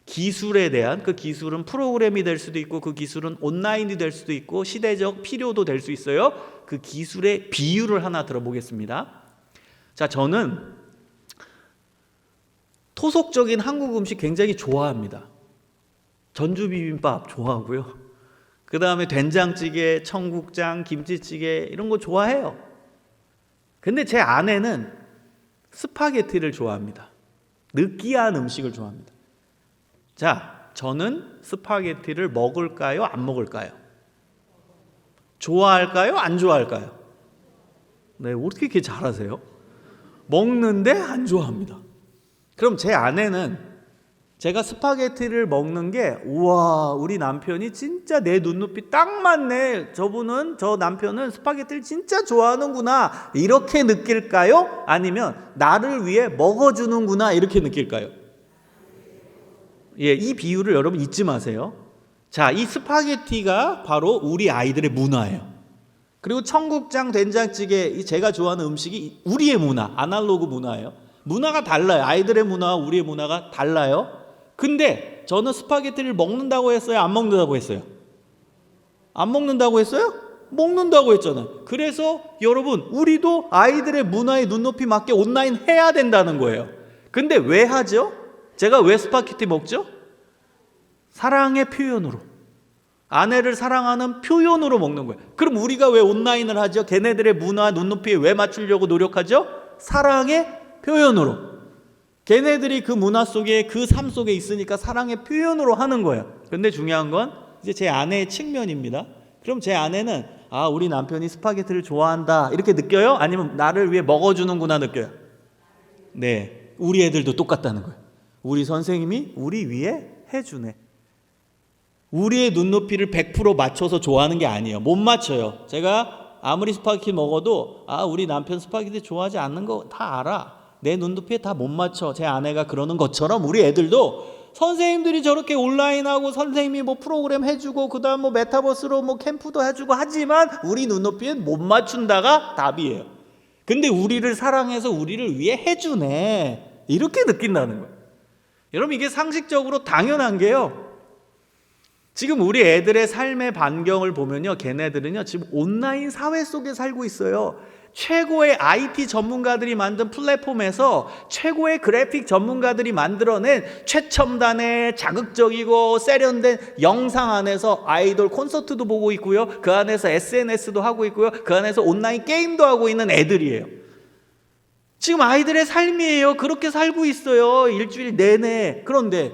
기술에 대한, 그 기술은 프로그램이 될 수도 있고, 그 기술은 온라인이 될 수도 있고, 시대적 필요도 될 수 있어요. 그 기술의 비유를 하나 들어보겠습니다. 자, 저는 토속적인 한국 음식 굉장히 좋아합니다. 전주 비빔밥 좋아하고요. 그 다음에 된장찌개, 청국장, 김치찌개 이런 거 좋아해요. 근데 제 아내는 스파게티를 좋아합니다. 느끼한 음식을 좋아합니다. 자, 저는 스파게티를 먹을까요? 안 먹을까요? 좋아할까요? 안 좋아할까요? 네, 어떻게 이렇게 잘하세요? 먹는데 안 좋아합니다. 그럼 제 아내는 제가 스파게티를 먹는 게, 우와, 우리 남편이 진짜 내 눈높이 딱 맞네. 저 남편은 스파게티를 진짜 좋아하는구나. 이렇게 느낄까요? 아니면 나를 위해 먹어주는구나. 이렇게 느낄까요? 예, 이 비유를 여러분 잊지 마세요. 자, 이 스파게티가 바로 우리 아이들의 문화예요. 그리고 청국장 된장찌개, 제가 좋아하는 음식이 우리의 문화, 아날로그 문화예요. 문화가 달라요. 아이들의 문화와 우리의 문화가 달라요. 근데 저는 스파게티를 먹는다고 했어요? 안 먹는다고 했어요? 안 먹는다고 했어요? 먹는다고 했잖아요. 그래서 여러분, 우리도 아이들의 문화에 눈높이 맞게 온라인 해야 된다는 거예요. 근데 왜 하죠? 제가 왜 스파게티 먹죠? 사랑의 표현으로. 아내를 사랑하는 표현으로 먹는 거예요. 그럼 우리가 왜 온라인을 하죠? 걔네들의 문화 눈높이에 왜 맞추려고 노력하죠? 사랑의 표현으로. 걔네들이 그 문화 속에, 그 삶 속에 있으니까 사랑의 표현으로 하는 거예요. 근데 중요한 건 이제 제 아내의 측면입니다. 그럼 제 아내는 우리 남편이 스파게티를 좋아한다 이렇게 느껴요? 아니면 나를 위해 먹어주는구나 느껴요? 네, 우리 애들도 똑같다는 거예요. 우리 선생님이 우리 위해 해주네. 우리의 눈높이를 100% 맞춰서 좋아하는 게 아니에요. 못 맞춰요. 제가 아무리 스파게티 먹어도 우리 남편 스파게티 좋아하지 않는 거 다 알아. 내 눈높이에 다 못 맞춰. 제 아내가 그러는 것처럼 우리 애들도 선생님들이 저렇게 온라인하고 선생님이 뭐 프로그램 해주고 그 다음 뭐 메타버스로 뭐 캠프도 해주고 하지만 우리 눈높이엔 못 맞춘다가 답이에요. 근데 우리를 사랑해서 우리를 위해 해주네. 이렇게 느낀다는 거예요. 여러분, 이게 상식적으로 당연한 게요. 지금 우리 애들의 삶의 반경을 보면요, 걔네들은요 지금 온라인 사회 속에 살고 있어요. 최고의 IT 전문가들이 만든 플랫폼에서 최고의 그래픽 전문가들이 만들어낸 최첨단의 자극적이고 세련된 영상 안에서 아이돌 콘서트도 보고 있고요, 그 안에서 SNS도 하고 있고요, 그 안에서 온라인 게임도 하고 있는 애들이에요. 지금 아이들의 삶이에요. 그렇게 살고 있어요, 일주일 내내. 그런데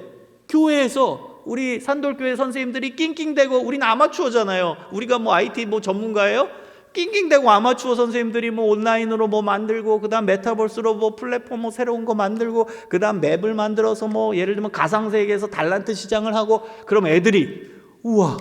교회에서 우리 산돌교회 선생님들이 낑낑대고, 우리는 아마추어잖아요. 우리가 뭐 IT 뭐 전문가예요? 낑낑대고 아마추어 선생님들이 뭐 온라인으로 뭐 만들고, 그 다음 메타버스로 뭐 플랫폼 뭐 새로운 거 만들고, 그 다음 맵을 만들어서 뭐 예를 들면 가상세계에서 달란트 시장을 하고, 그럼 애들이 우와,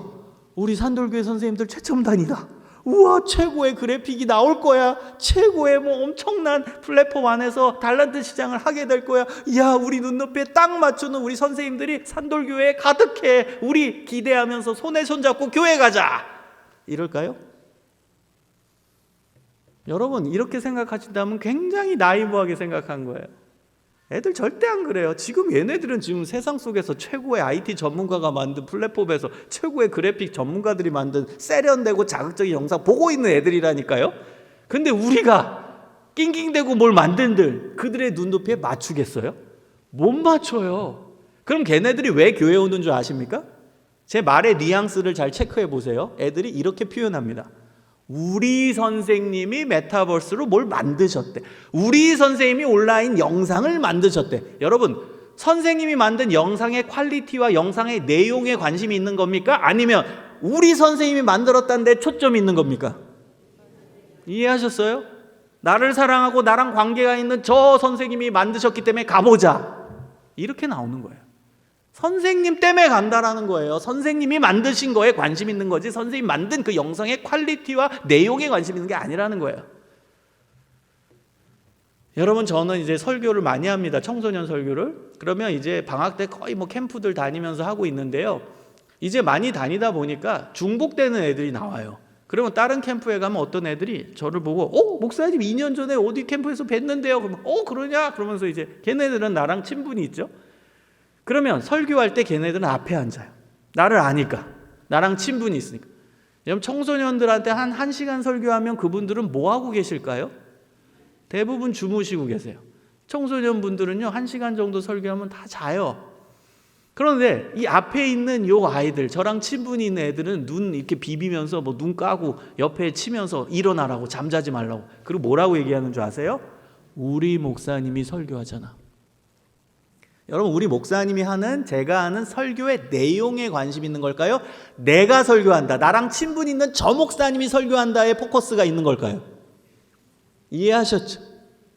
우리 산돌교회 선생님들 최첨단이다. 우와, 최고의 그래픽이 나올 거야. 최고의 뭐 엄청난 플랫폼 안에서 달란트 시장을 하게 될 거야. 야, 우리 눈높이에 딱 맞추는 우리 선생님들이 산돌교회에 가득해. 우리 기대하면서 손에 손잡고 교회 가자. 이럴까요? 여러분, 이렇게 생각하신다면 굉장히 나이브하게 생각한 거예요. 애들 절대 안 그래요. 지금 얘네들은 지금 세상 속에서 최고의 IT 전문가가 만든 플랫폼에서 최고의 그래픽 전문가들이 만든 세련되고 자극적인 영상 보고 있는 애들이라니까요. 근데 우리가 낑낑대고 뭘 만든들 그들의 눈높이에 맞추겠어요? 못 맞춰요. 그럼 걔네들이 왜 교회 오는 줄 아십니까? 제 말의 뉘앙스를 잘 체크해 보세요. 애들이 이렇게 표현합니다. 우리 선생님이 메타버스로 뭘 만드셨대. 우리 선생님이 온라인 영상을 만드셨대. 여러분, 선생님이 만든 영상의 퀄리티와 영상의 내용에 관심이 있는 겁니까? 아니면 우리 선생님이 만들었다는 데 초점이 있는 겁니까? 이해하셨어요? 나를 사랑하고 나랑 관계가 있는 저 선생님이 만드셨기 때문에 가보자. 이렇게 나오는 거예요. 선생님 때문에 간다라는 거예요. 선생님이 만드신 거에 관심 있는 거지, 선생님이 만든 그 영상의 퀄리티와 내용에 관심 있는 게 아니라는 거예요. 여러분, 저는 이제 설교를 많이 합니다. 청소년 설교를. 그러면 이제 방학 때 거의 뭐 캠프들 다니면서 하고 있는데요, 이제 많이 다니다 보니까 중복되는 애들이 나와요. 그러면 다른 캠프에 가면 어떤 애들이 저를 보고 목사님 2년 전에 어디 캠프에서 뵀는데요. 그러면 그러냐? 그러면서 이제 걔네들은 나랑 친분이 있죠. 그러면 설교할 때 걔네들은 앞에 앉아요. 나를 아니까. 나랑 친분이 있으니까. 여러분, 청소년들한테 한 1시간 설교하면 그분들은 뭐 하고 계실까요? 대부분 주무시고 계세요. 청소년 분들은요, 1시간 정도 설교하면 다 자요. 그런데 이 앞에 있는 요 아이들, 저랑 친분이 있는 애들은 눈 이렇게 비비면서 뭐 눈 까고 옆에 치면서 일어나라고, 잠자지 말라고. 그리고 뭐라고 얘기하는 줄 아세요? 우리 목사님이 설교하잖아. 여러분, 우리 목사님이 하는, 제가 하는 설교의 내용에 관심 있는 걸까요? 내가 설교한다, 나랑 친분 있는 저 목사님이 설교한다에 포커스가 있는 걸까요? 이해하셨죠?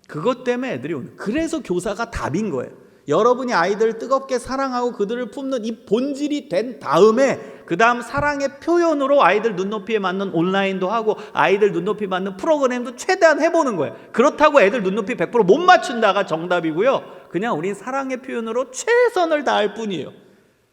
그것 때문에 애들이 오는, 그래서 교사가 답인 거예요. 여러분이 아이들을 뜨겁게 사랑하고 그들을 품는 이 본질이 된 다음에 그 다음 사랑의 표현으로 아이들 눈높이에 맞는 온라인도 하고 아이들 눈높이 맞는 프로그램도 최대한 해보는 거예요. 그렇다고 애들 눈높이 100% 못 맞춘다가 정답이고요. 그냥 우린 사랑의 표현으로 최선을 다할 뿐이에요.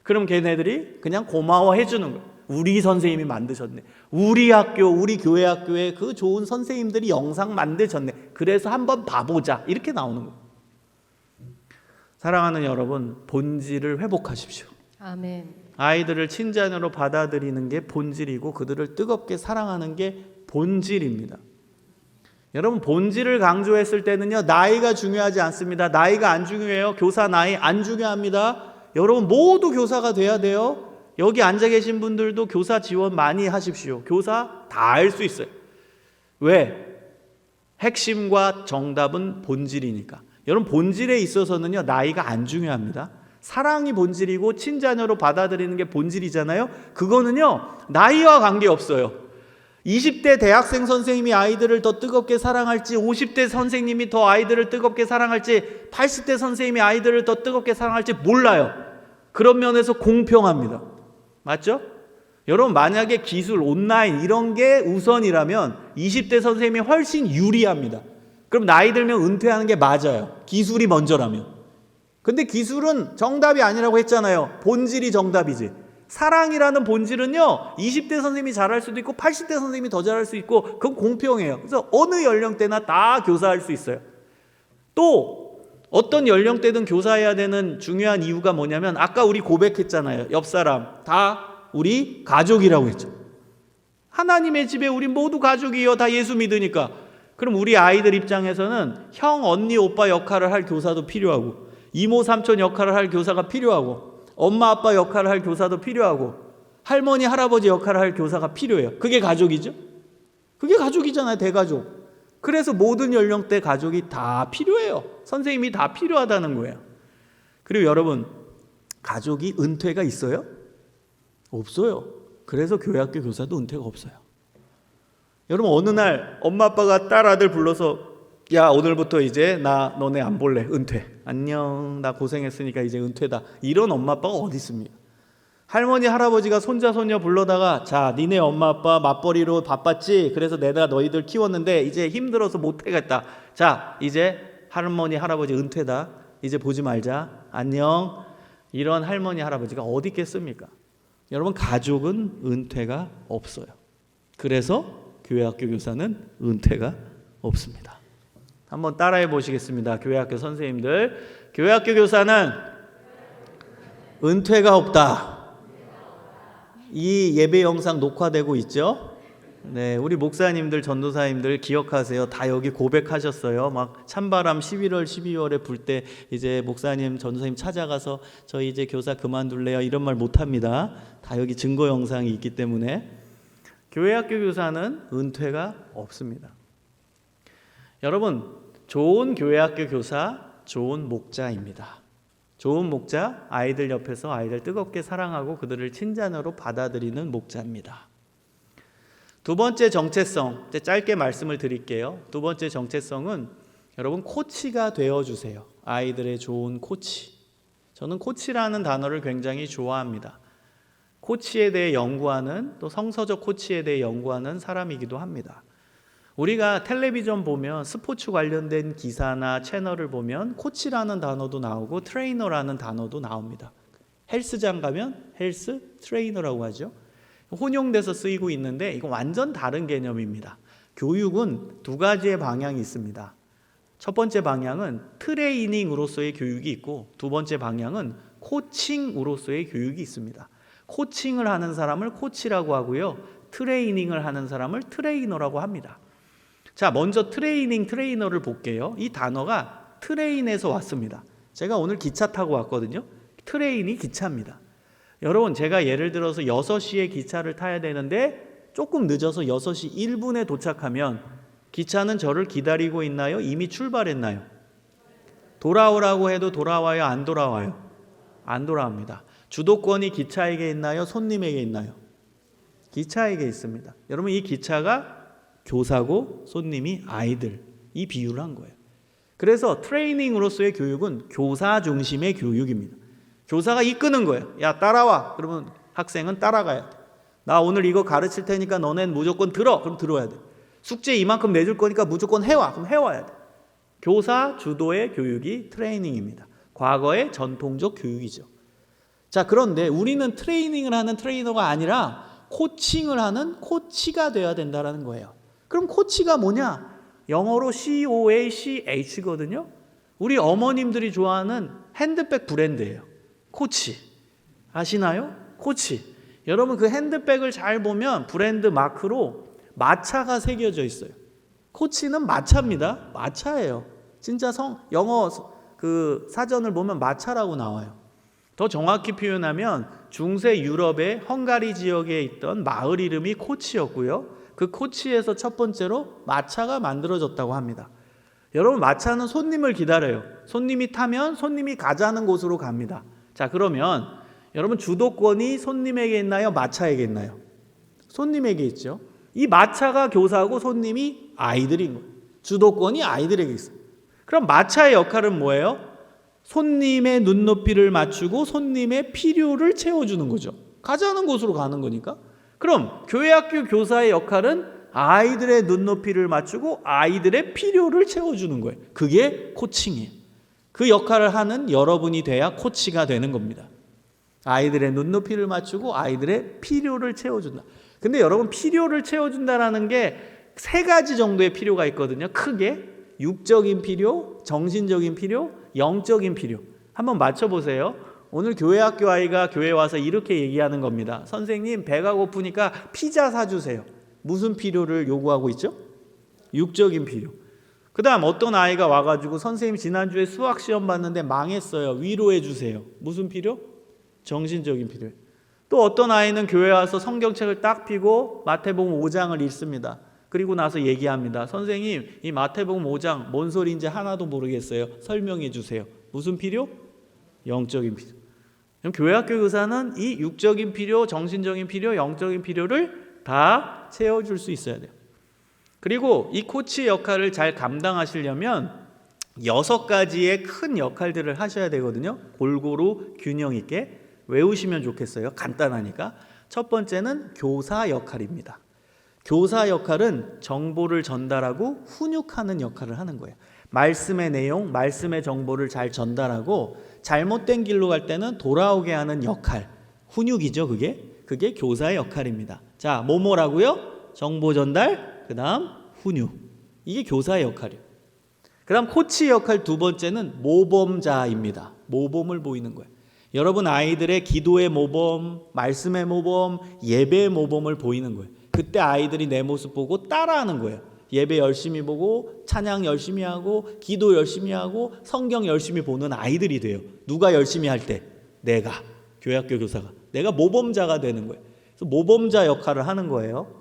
그럼 걔네들이 그냥 고마워해 주는 거예요. 우리 선생님이 만드셨네. 우리 학교, 우리 교회 학교에 그 좋은 선생님들이 영상 만드셨네. 그래서 한번 봐보자. 이렇게 나오는 거예요. 사랑하는 여러분, 본질을 회복하십시오. 아멘. 아이들을 친자녀로 받아들이는 게 본질이고 그들을 뜨겁게 사랑하는 게 본질입니다. 여러분, 본질을 강조했을 때는요, 나이가 중요하지 않습니다. 나이가 안 중요해요. 교사 나이 안 중요합니다. 여러분 모두 교사가 돼야 돼요. 여기 앉아 계신 분들도 교사 지원 많이 하십시오. 교사 다 할 수 있어요. 왜? 핵심과 정답은 본질이니까. 여러분, 본질에 있어서는요, 나이가 안 중요합니다. 사랑이 본질이고 친자녀로 받아들이는 게 본질이잖아요. 그거는요, 나이와 관계없어요. 20대 대학생 선생님이 아이들을 더 뜨겁게 사랑할지, 50대 선생님이 더 아이들을 뜨겁게 사랑할지, 80대 선생님이 아이들을 더 뜨겁게 사랑할지 몰라요. 그런 면에서 공평합니다. 맞죠? 여러분, 만약에 기술, 온라인 이런 게 우선이라면 20대 선생님이 훨씬 유리합니다. 그럼 나이 들면 은퇴하는 게 맞아요. 기술이 먼저라면. 근데 기술은 정답이 아니라고 했잖아요. 본질이 정답이지. 사랑이라는 본질은요, 20대 선생님이 잘할 수도 있고 80대 선생님이 더 잘할 수 있고, 그건 공평해요. 그래서 어느 연령대나 다 교사할 수 있어요. 또 어떤 연령대든 교사해야 되는 중요한 이유가 뭐냐면, 아까 우리 고백했잖아요. 옆 사람 다 우리 가족이라고 했죠. 하나님의 집에 우리 모두 가족이에요. 다 예수 믿으니까. 그럼 우리 아이들 입장에서는 형, 언니, 오빠 역할을 할 교사도 필요하고, 이모, 삼촌 역할을 할 교사가 필요하고, 엄마, 아빠 역할을 할 교사도 필요하고, 할머니, 할아버지 역할을 할 교사가 필요해요. 그게 가족이죠. 그게 가족이잖아요. 대가족. 그래서 모든 연령대 가족이 다 필요해요. 선생님이 다 필요하다는 거예요. 그리고 여러분, 가족이 은퇴가 있어요? 없어요. 그래서 교회학교 교사도 은퇴가 없어요. 여러분, 어느 날 엄마 아빠가 딸 아들 불러서, 야, 오늘부터 이제 나 너네 안 볼래. 은퇴. 안녕. 나 고생했으니까 이제 은퇴다. 이런 엄마 아빠가 어디 있습니까? 할머니 할아버지가 손자 손녀 불러다가, 자, 니네 엄마 아빠 맞벌이로 바빴지? 그래서 내가 너희들 키웠는데 이제 힘들어서 못하겠다. 자, 이제 할머니 할아버지 은퇴다. 이제 보지 말자. 안녕. 이런 할머니 할아버지가 어디 있겠습니까? 여러분, 가족은 은퇴가 없어요. 그래서 교회학교 교사는 은퇴가 없습니다. 한번 따라해 보시겠습니다. 교회학교 선생님들, 교회학교 교사는 은퇴가 없다. 이 예배 영상 녹화되고 있죠? 네, 우리 목사님들, 전도사님들 기억하세요. 다 여기 고백하셨어요. 막 찬바람 11월, 12월에 불 때 이제 목사님, 전도사님 찾아가서 저희 이제 교사 그만둘래요. 이런 말 못합니다. 다 여기 증거 영상이 있기 때문에. 교회학교 교사는 은퇴가 없습니다. 여러분, 좋은 교회학교 교사, 좋은 목자입니다. 좋은 목자, 아이들 옆에서 아이들 뜨겁게 사랑하고 그들을 친자녀로 받아들이는 목자입니다. 두 번째 정체성, 짧게 말씀을 드릴게요. 두 번째 정체성은 여러분, 코치가 되어주세요. 아이들의 좋은 코치. 저는 코치라는 단어를 굉장히 좋아합니다. 코치에 대해 연구하는, 또 성서적 코치에 대해 연구하는 사람이기도 합니다. 우리가 텔레비전 보면 스포츠 관련된 기사나 채널을 보면 코치라는 단어도 나오고 트레이너라는 단어도 나옵니다. 헬스장 가면 헬스 트레이너라고 하죠. 혼용돼서 쓰이고 있는데 이건 완전 다른 개념입니다. 교육은 두 가지의 방향이 있습니다. 첫 번째 방향은 트레이닝으로서의 교육이 있고, 두 번째 방향은 코칭으로서의 교육이 있습니다. 코칭을 하는 사람을 코치라고 하고요, 트레이닝을 하는 사람을 트레이너라고 합니다. 자, 먼저 트레이너를 볼게요. 이 단어가 트레인에서 왔습니다. 제가 오늘 기차 타고 왔거든요. 트레인이 기차입니다. 여러분, 제가 예를 들어서 6시에 기차를 타야 되는데 조금 늦어서 6시 1분에 도착하면 기차는 저를 기다리고 있나요? 이미 출발했나요? 돌아오라고 해도 돌아와요? 안 돌아와요? 안 돌아옵니다. 주도권이 기차에게 있나요? 손님에게 있나요? 기차에게 있습니다. 여러분, 이 기차가 교사고 손님이 아이들, 이 비유를 한 거예요. 그래서 트레이닝으로서의 교육은 교사 중심의 교육입니다. 교사가 이끄는 거예요. 야, 따라와. 그러면 학생은 따라가야 돼. 나 오늘 이거 가르칠 테니까 너넨 무조건 들어. 그럼 들어야 돼. 숙제 이만큼 내줄 거니까 무조건 해와. 그럼 해와야 돼. 교사 주도의 교육이 트레이닝입니다. 과거의 전통적 교육이죠. 자, 그런데 우리는 트레이닝을 하는 트레이너가 아니라 코칭을 하는 코치가 되어야 된다는 거예요. 그럼 코치가 뭐냐? 영어로 COACH거든요. 우리 어머님들이 좋아하는 핸드백 브랜드예요. 코치. 아시나요? 코치. 여러분 그 핸드백을 잘 보면 브랜드 마크로 마차가 새겨져 있어요. 코치는 마차입니다. 마차예요. 진짜 영어 그 사전을 보면 마차라고 나와요. 더 정확히 표현하면 중세 유럽의 헝가리 지역에 있던 마을 이름이 코치였고요. 그 코치에서 첫 번째로 마차가 만들어졌다고 합니다. 여러분 마차는 손님을 기다려요. 손님이 타면 손님이 가자는 곳으로 갑니다. 자, 그러면 여러분 주도권이 손님에게 있나요? 마차에게 있나요? 손님에게 있죠. 이 마차가 교사고 손님이 아이들인 거예요. 주도권이 아이들에게 있어요. 그럼 마차의 역할은 뭐예요? 손님의 눈높이를 맞추고 손님의 필요를 채워주는 거죠. 가자는 곳으로 가는 거니까. 그럼 교회학교 교사의 역할은 아이들의 눈높이를 맞추고 아이들의 필요를 채워주는 거예요. 그게 코칭이에요. 그 역할을 하는 여러분이 돼야 코치가 되는 겁니다. 아이들의 눈높이를 맞추고 아이들의 필요를 채워준다. 근데 여러분 필요를 채워준다라는 게 세 가지 정도의 필요가 있거든요. 크게 육적인 필요, 정신적인 필요, 영적인 필요. 한번 맞춰보세요. 오늘 교회학교 아이가 교회 와서 이렇게 얘기하는 겁니다. 선생님 배가 고프니까 피자 사주세요. 무슨 필요를 요구하고 있죠? 육적인 필요. 그 다음 어떤 아이가 와가지고 선생님 지난주에 수학 시험 봤는데 망했어요. 위로해 주세요. 무슨 필요? 정신적인 필요. 또 어떤 아이는 교회 와서 성경책을 딱 펴고 마태복음 5장을 읽습니다. 그리고 나서 얘기합니다. 선생님 이 마태복음 5장 뭔 소리인지 하나도 모르겠어요. 설명해 주세요. 무슨 필요? 영적인 필요. 그럼 교회학교 교사는 이 육적인 필요, 정신적인 필요, 영적인 필요를 다 채워줄 수 있어야 돼요. 그리고 이 코치 역할을 잘 감당하시려면 6가지의 큰 역할들을 하셔야 되거든요. 골고루 균형 있게 외우시면 좋겠어요. 간단하니까. 첫 번째는 교사 역할입니다. 교사 역할은 정보를 전달하고 훈육하는 역할을 하는 거예요. 말씀의 내용, 말씀의 정보를 잘 전달하고 잘못된 길로 갈 때는 돌아오게 하는 역할, 훈육이죠. 그게 교사의 역할입니다. 자, 뭐라고요? 정보 전달, 그 다음 훈육. 이게 교사의 역할이에요. 그 다음 코치 역할 두 번째는 모범자입니다. 모범을 보이는 거예요. 여러분 아이들의 기도의 모범, 말씀의 모범, 예배의 모범을 보이는 거예요. 그때 아이들이 내 모습 보고 따라하는 거예요. 예배 열심히 보고 찬양 열심히 하고 기도 열심히 하고 성경 열심히 보는 아이들이 돼요. 누가 열심히 할 때? 내가, 교회학교 교사가. 내가 모범자가 되는 거예요. 그래서 모범자 역할을 하는 거예요.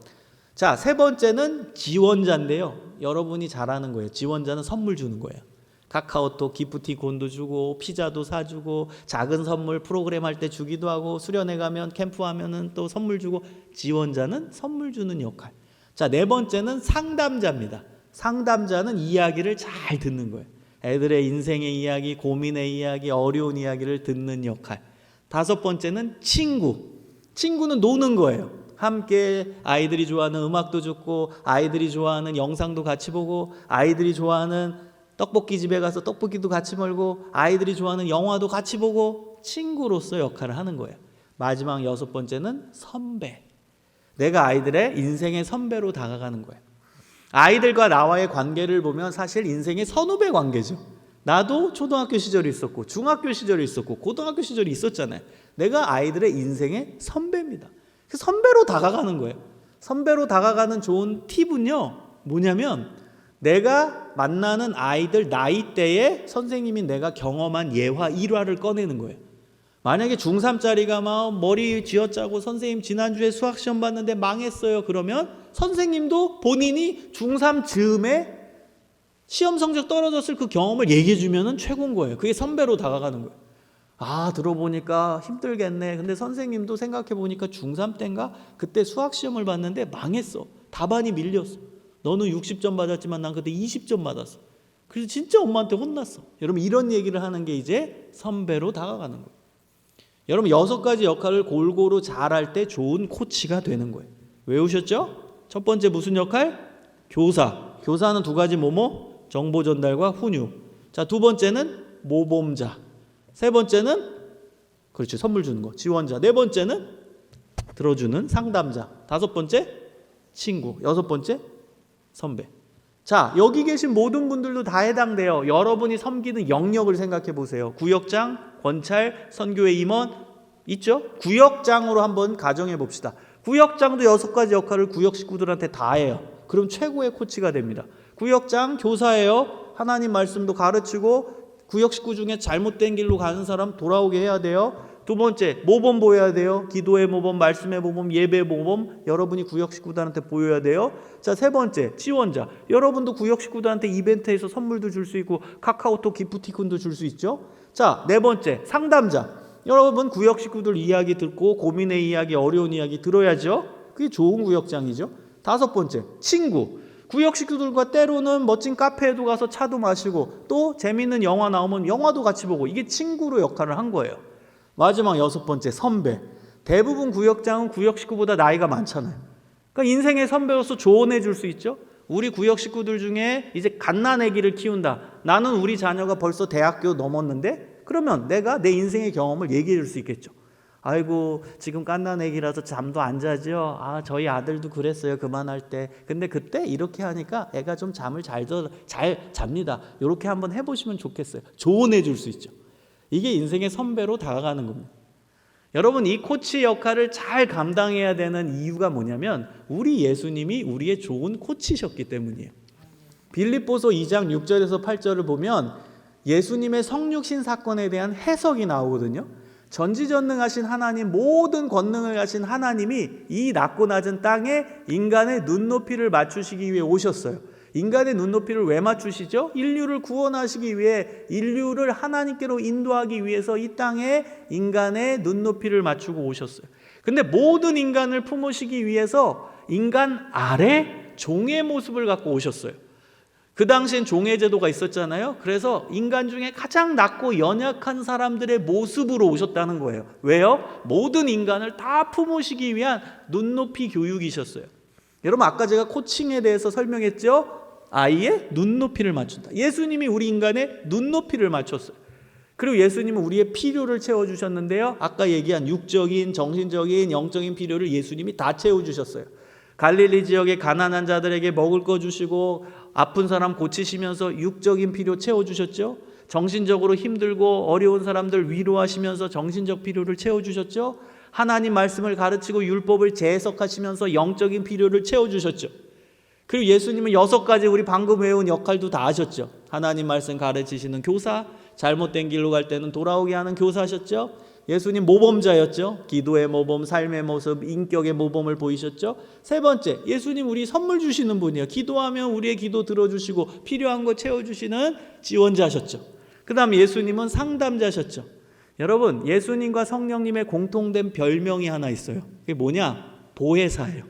자, 세 번째는 지원자인데요. 여러분이 잘하는 거예요. 지원자는 선물 주는 거예요. 카카오톡 기프티콘도 주고 피자도 사주고 작은 선물 프로그램 할 때 주기도 하고 수련회 가면 캠프 하면은 또 선물 주고. 지원자는 선물 주는 역할. 자, 네 번째는 상담자입니다. 상담자는 이야기를 잘 듣는 거예요. 애들의 인생의 이야기, 고민의 이야기, 어려운 이야기를 듣는 역할. 다섯 번째는 친구. 친구는 노는 거예요. 함께 아이들이 좋아하는 음악도 듣고 아이들이 좋아하는 영상도 같이 보고 아이들이 좋아하는 떡볶이 집에 가서 떡볶이도 같이 먹고 아이들이 좋아하는 영화도 같이 보고 친구로서 역할을 하는 거예요. 마지막 여섯 번째는 선배. 내가 아이들의 인생의 선배로 다가가는 거예요. 아이들과 나와의 관계를 보면 사실 인생의 선후배 관계죠. 나도 초등학교 시절이 있었고 중학교 시절이 있었고 고등학교 시절이 있었잖아요. 내가 아이들의 인생의 선배입니다. 그 선배로 다가가는 거예요. 선배로 다가가는 좋은 팁은요, 뭐냐면 내가 만나는 아이들 나이대에 선생님이 내가 경험한 예화 일화를 꺼내는 거예요. 만약에 중3짜리가 막 머리 쥐어짜고 선생님 지난주에 수학시험 봤는데 망했어요. 그러면 선생님도 본인이 중3 즈음에 시험 성적 떨어졌을 그 경험을 얘기해 주면 최고인 거예요. 그게 선배로 다가가는 거예요. 아, 들어보니까 힘들겠네. 근데 선생님도 생각해 보니까 중3 때인가 그때 수학시험을 봤는데 망했어. 답안이 밀렸어. 너는 60점 받았지만 난 그때 20점 받았어. 그래서 진짜 엄마한테 혼났어. 여러분 이런 얘기를 하는 게 이제 선배로 다가가는 거예요. 여러분 6가지 역할을 골고루 잘할 때 좋은 코치가 되는 거예요. 외우셨죠? 첫 번째 무슨 역할? 교사. 교사는 2가지 뭐뭐? 정보 전달과 훈육. 자, 두 번째는 모범자. 세 번째는 그렇지, 선물 주는 거. 지원자. 네 번째는 들어주는 상담자. 다섯 번째 친구. 여섯 번째 선배. 자, 여기 계신 모든 분들도 다 해당돼요. 여러분이 섬기는 영역을 생각해 보세요. 구역장, 권찰, 선교회 임원 있죠? 구역장으로 한번 가정해 봅시다. 구역장도 6가지 역할을 구역 식구들한테 다 해요. 그럼 최고의 코치가 됩니다. 구역장 교사예요. 하나님 말씀도 가르치고 구역 식구 중에 잘못된 길로 가는 사람 돌아오게 해야 돼요. 두 번째, 모범 보여야 돼요. 기도의 모범, 말씀의 모범, 예배 모범 여러분이 구역 식구들한테 보여야 돼요. 자, 세 번째, 지원자. 여러분도 구역 식구들한테 이벤트에서 선물도 줄 수 있고 카카오톡 기프티콘도 줄 수 있죠. 자, 네 번째, 상담자. 여러분 구역 식구들 이야기 듣고 고민의 이야기, 어려운 이야기 들어야죠. 그게 좋은 구역장이죠. 다섯 번째, 친구. 구역 식구들과 때로는 멋진 카페에도 가서 차도 마시고 또 재미있는 영화 나오면 영화도 같이 보고 이게 친구로 역할을 한 거예요. 마지막 여섯 번째, 선배. 대부분 구역장은 구역 식구보다 나이가 많잖아요. 그러니까 인생의 선배로서 조언해 줄 수 있죠. 우리 구역 식구들 중에 이제 갓난아기를 키운다. 나는 우리 자녀가 벌써 대학교 넘었는데 그러면 내가 내 인생의 경험을 얘기해 줄 수 있겠죠. 아이고 지금 갓난아기라서 잠도 안 자죠. 아 저희 아들도 그랬어요 그만할 때. 근데 그때 이렇게 하니까 애가 좀 잠을 잘 잡니다. 이렇게 한번 해보시면 좋겠어요. 조언해 줄 수 있죠. 이게 인생의 선배로 다가가는 겁니다. 여러분 이 코치 역할을 잘 감당해야 되는 이유가 뭐냐면 우리 예수님이 우리의 좋은 코치셨기 때문이에요. 빌립보서 2장 6절에서 8절을 보면 예수님의 성육신 사건에 대한 해석이 나오거든요. 전지전능하신 하나님, 모든 권능을 가진 하나님이 이 낮고 낮은 땅에 인간의 눈높이를 맞추시기 위해 오셨어요. 인간의 눈높이를 왜 맞추시죠? 인류를 구원하시기 위해, 인류를 하나님께로 인도하기 위해서 이 땅에 인간의 눈높이를 맞추고 오셨어요. 근데 모든 인간을 품으시기 위해서 인간 아래 종의 모습을 갖고 오셨어요. 그 당시엔 종의 제도가 있었잖아요. 그래서 인간 중에 가장 낮고 연약한 사람들의 모습으로 오셨다는 거예요. 왜요? 모든 인간을 다 품으시기 위한 눈높이 교육이셨어요. 여러분 아까 제가 코칭에 대해서 설명했죠? 아이의 눈높이를 맞춘다. 예수님이 우리 인간의 눈높이를 맞췄어요. 그리고 예수님은 우리의 필요를 채워주셨는데요. 아까 얘기한 육적인, 정신적인, 영적인 필요를 예수님이 다 채워주셨어요. 갈릴리 지역의 가난한 자들에게 먹을 거 주시고 아픈 사람 고치시면서 육적인 필요 채워주셨죠. 정신적으로 힘들고 어려운 사람들 위로하시면서 정신적 필요를 채워주셨죠. 하나님 말씀을 가르치고 율법을 재해석하시면서 영적인 필요를 채워주셨죠. 그리고 예수님은 6가지 우리 방금 외운 역할도 다 하셨죠. 하나님 말씀 가르치시는 교사, 잘못된 길로 갈 때는 돌아오게 하는 교사셨죠. 예수님 모범자였죠. 기도의 모범, 삶의 모습, 인격의 모범을 보이셨죠. 세 번째, 예수님 우리 선물 주시는 분이에요. 기도하면 우리의 기도 들어주시고 필요한 거 채워주시는 지원자셨죠. 그 다음 예수님은 상담자셨죠. 여러분 예수님과 성령님의 공통된 별명이 하나 있어요. 그게 뭐냐? 보혜사예요.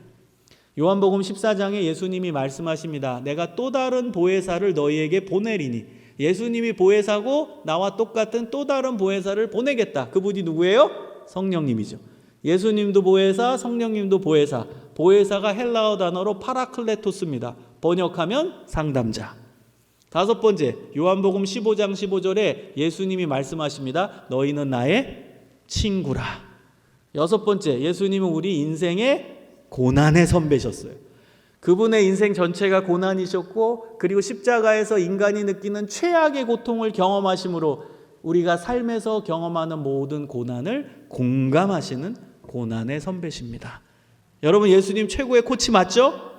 요한복음 14장에 예수님이 말씀하십니다. 내가 또 다른 보혜사를 너희에게 보내리니. 예수님이 보혜사고 나와 똑같은 또 다른 보혜사를 보내겠다. 그분이 누구예요? 성령님이죠. 예수님도 보혜사, 성령님도 보혜사. 보혜사가 헬라어 단어로 파라클레토스입니다. 번역하면 상담자. 다섯 번째, 요한복음 15장 15절에 예수님이 말씀하십니다. 너희는 나의 친구라. 여섯 번째, 예수님은 우리 인생의 고난의 선배셨어요. 그분의 인생 전체가 고난이셨고 그리고 십자가에서 인간이 느끼는 최악의 고통을 경험하심으로 우리가 삶에서 경험하는 모든 고난을 공감하시는 고난의 선배십니다. 여러분 예수님 최고의 코치 맞죠?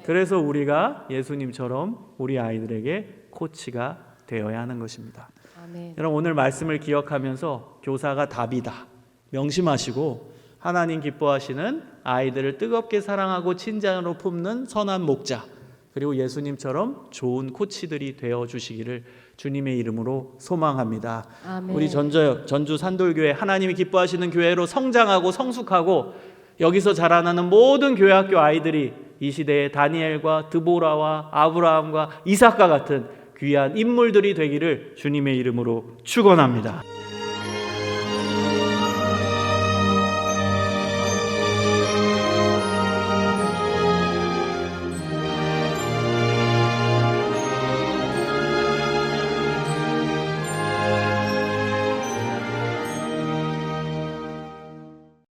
그래서 우리가 예수님처럼 우리 아이들에게 코치가 되어야 하는 것입니다. 아멘. 여러분 오늘 말씀을 기억하면서 교사가 답이다 명심하시고 하나님 기뻐하시는 아이들을 뜨겁게 사랑하고 친자로 품는 선한 목자 그리고 예수님처럼 좋은 코치들이 되어주시기를 주님의 이름으로 소망합니다. 아멘. 우리 전주 산돌교회 하나님이 기뻐하시는 교회로 성장하고 성숙하고 여기서 자라나는 모든 교회학교 아이들이 이 시대의 다니엘과 드보라와 아브라함과 이삭과 같은 귀한 인물들이 되기를 주님의 이름으로 축원합니다.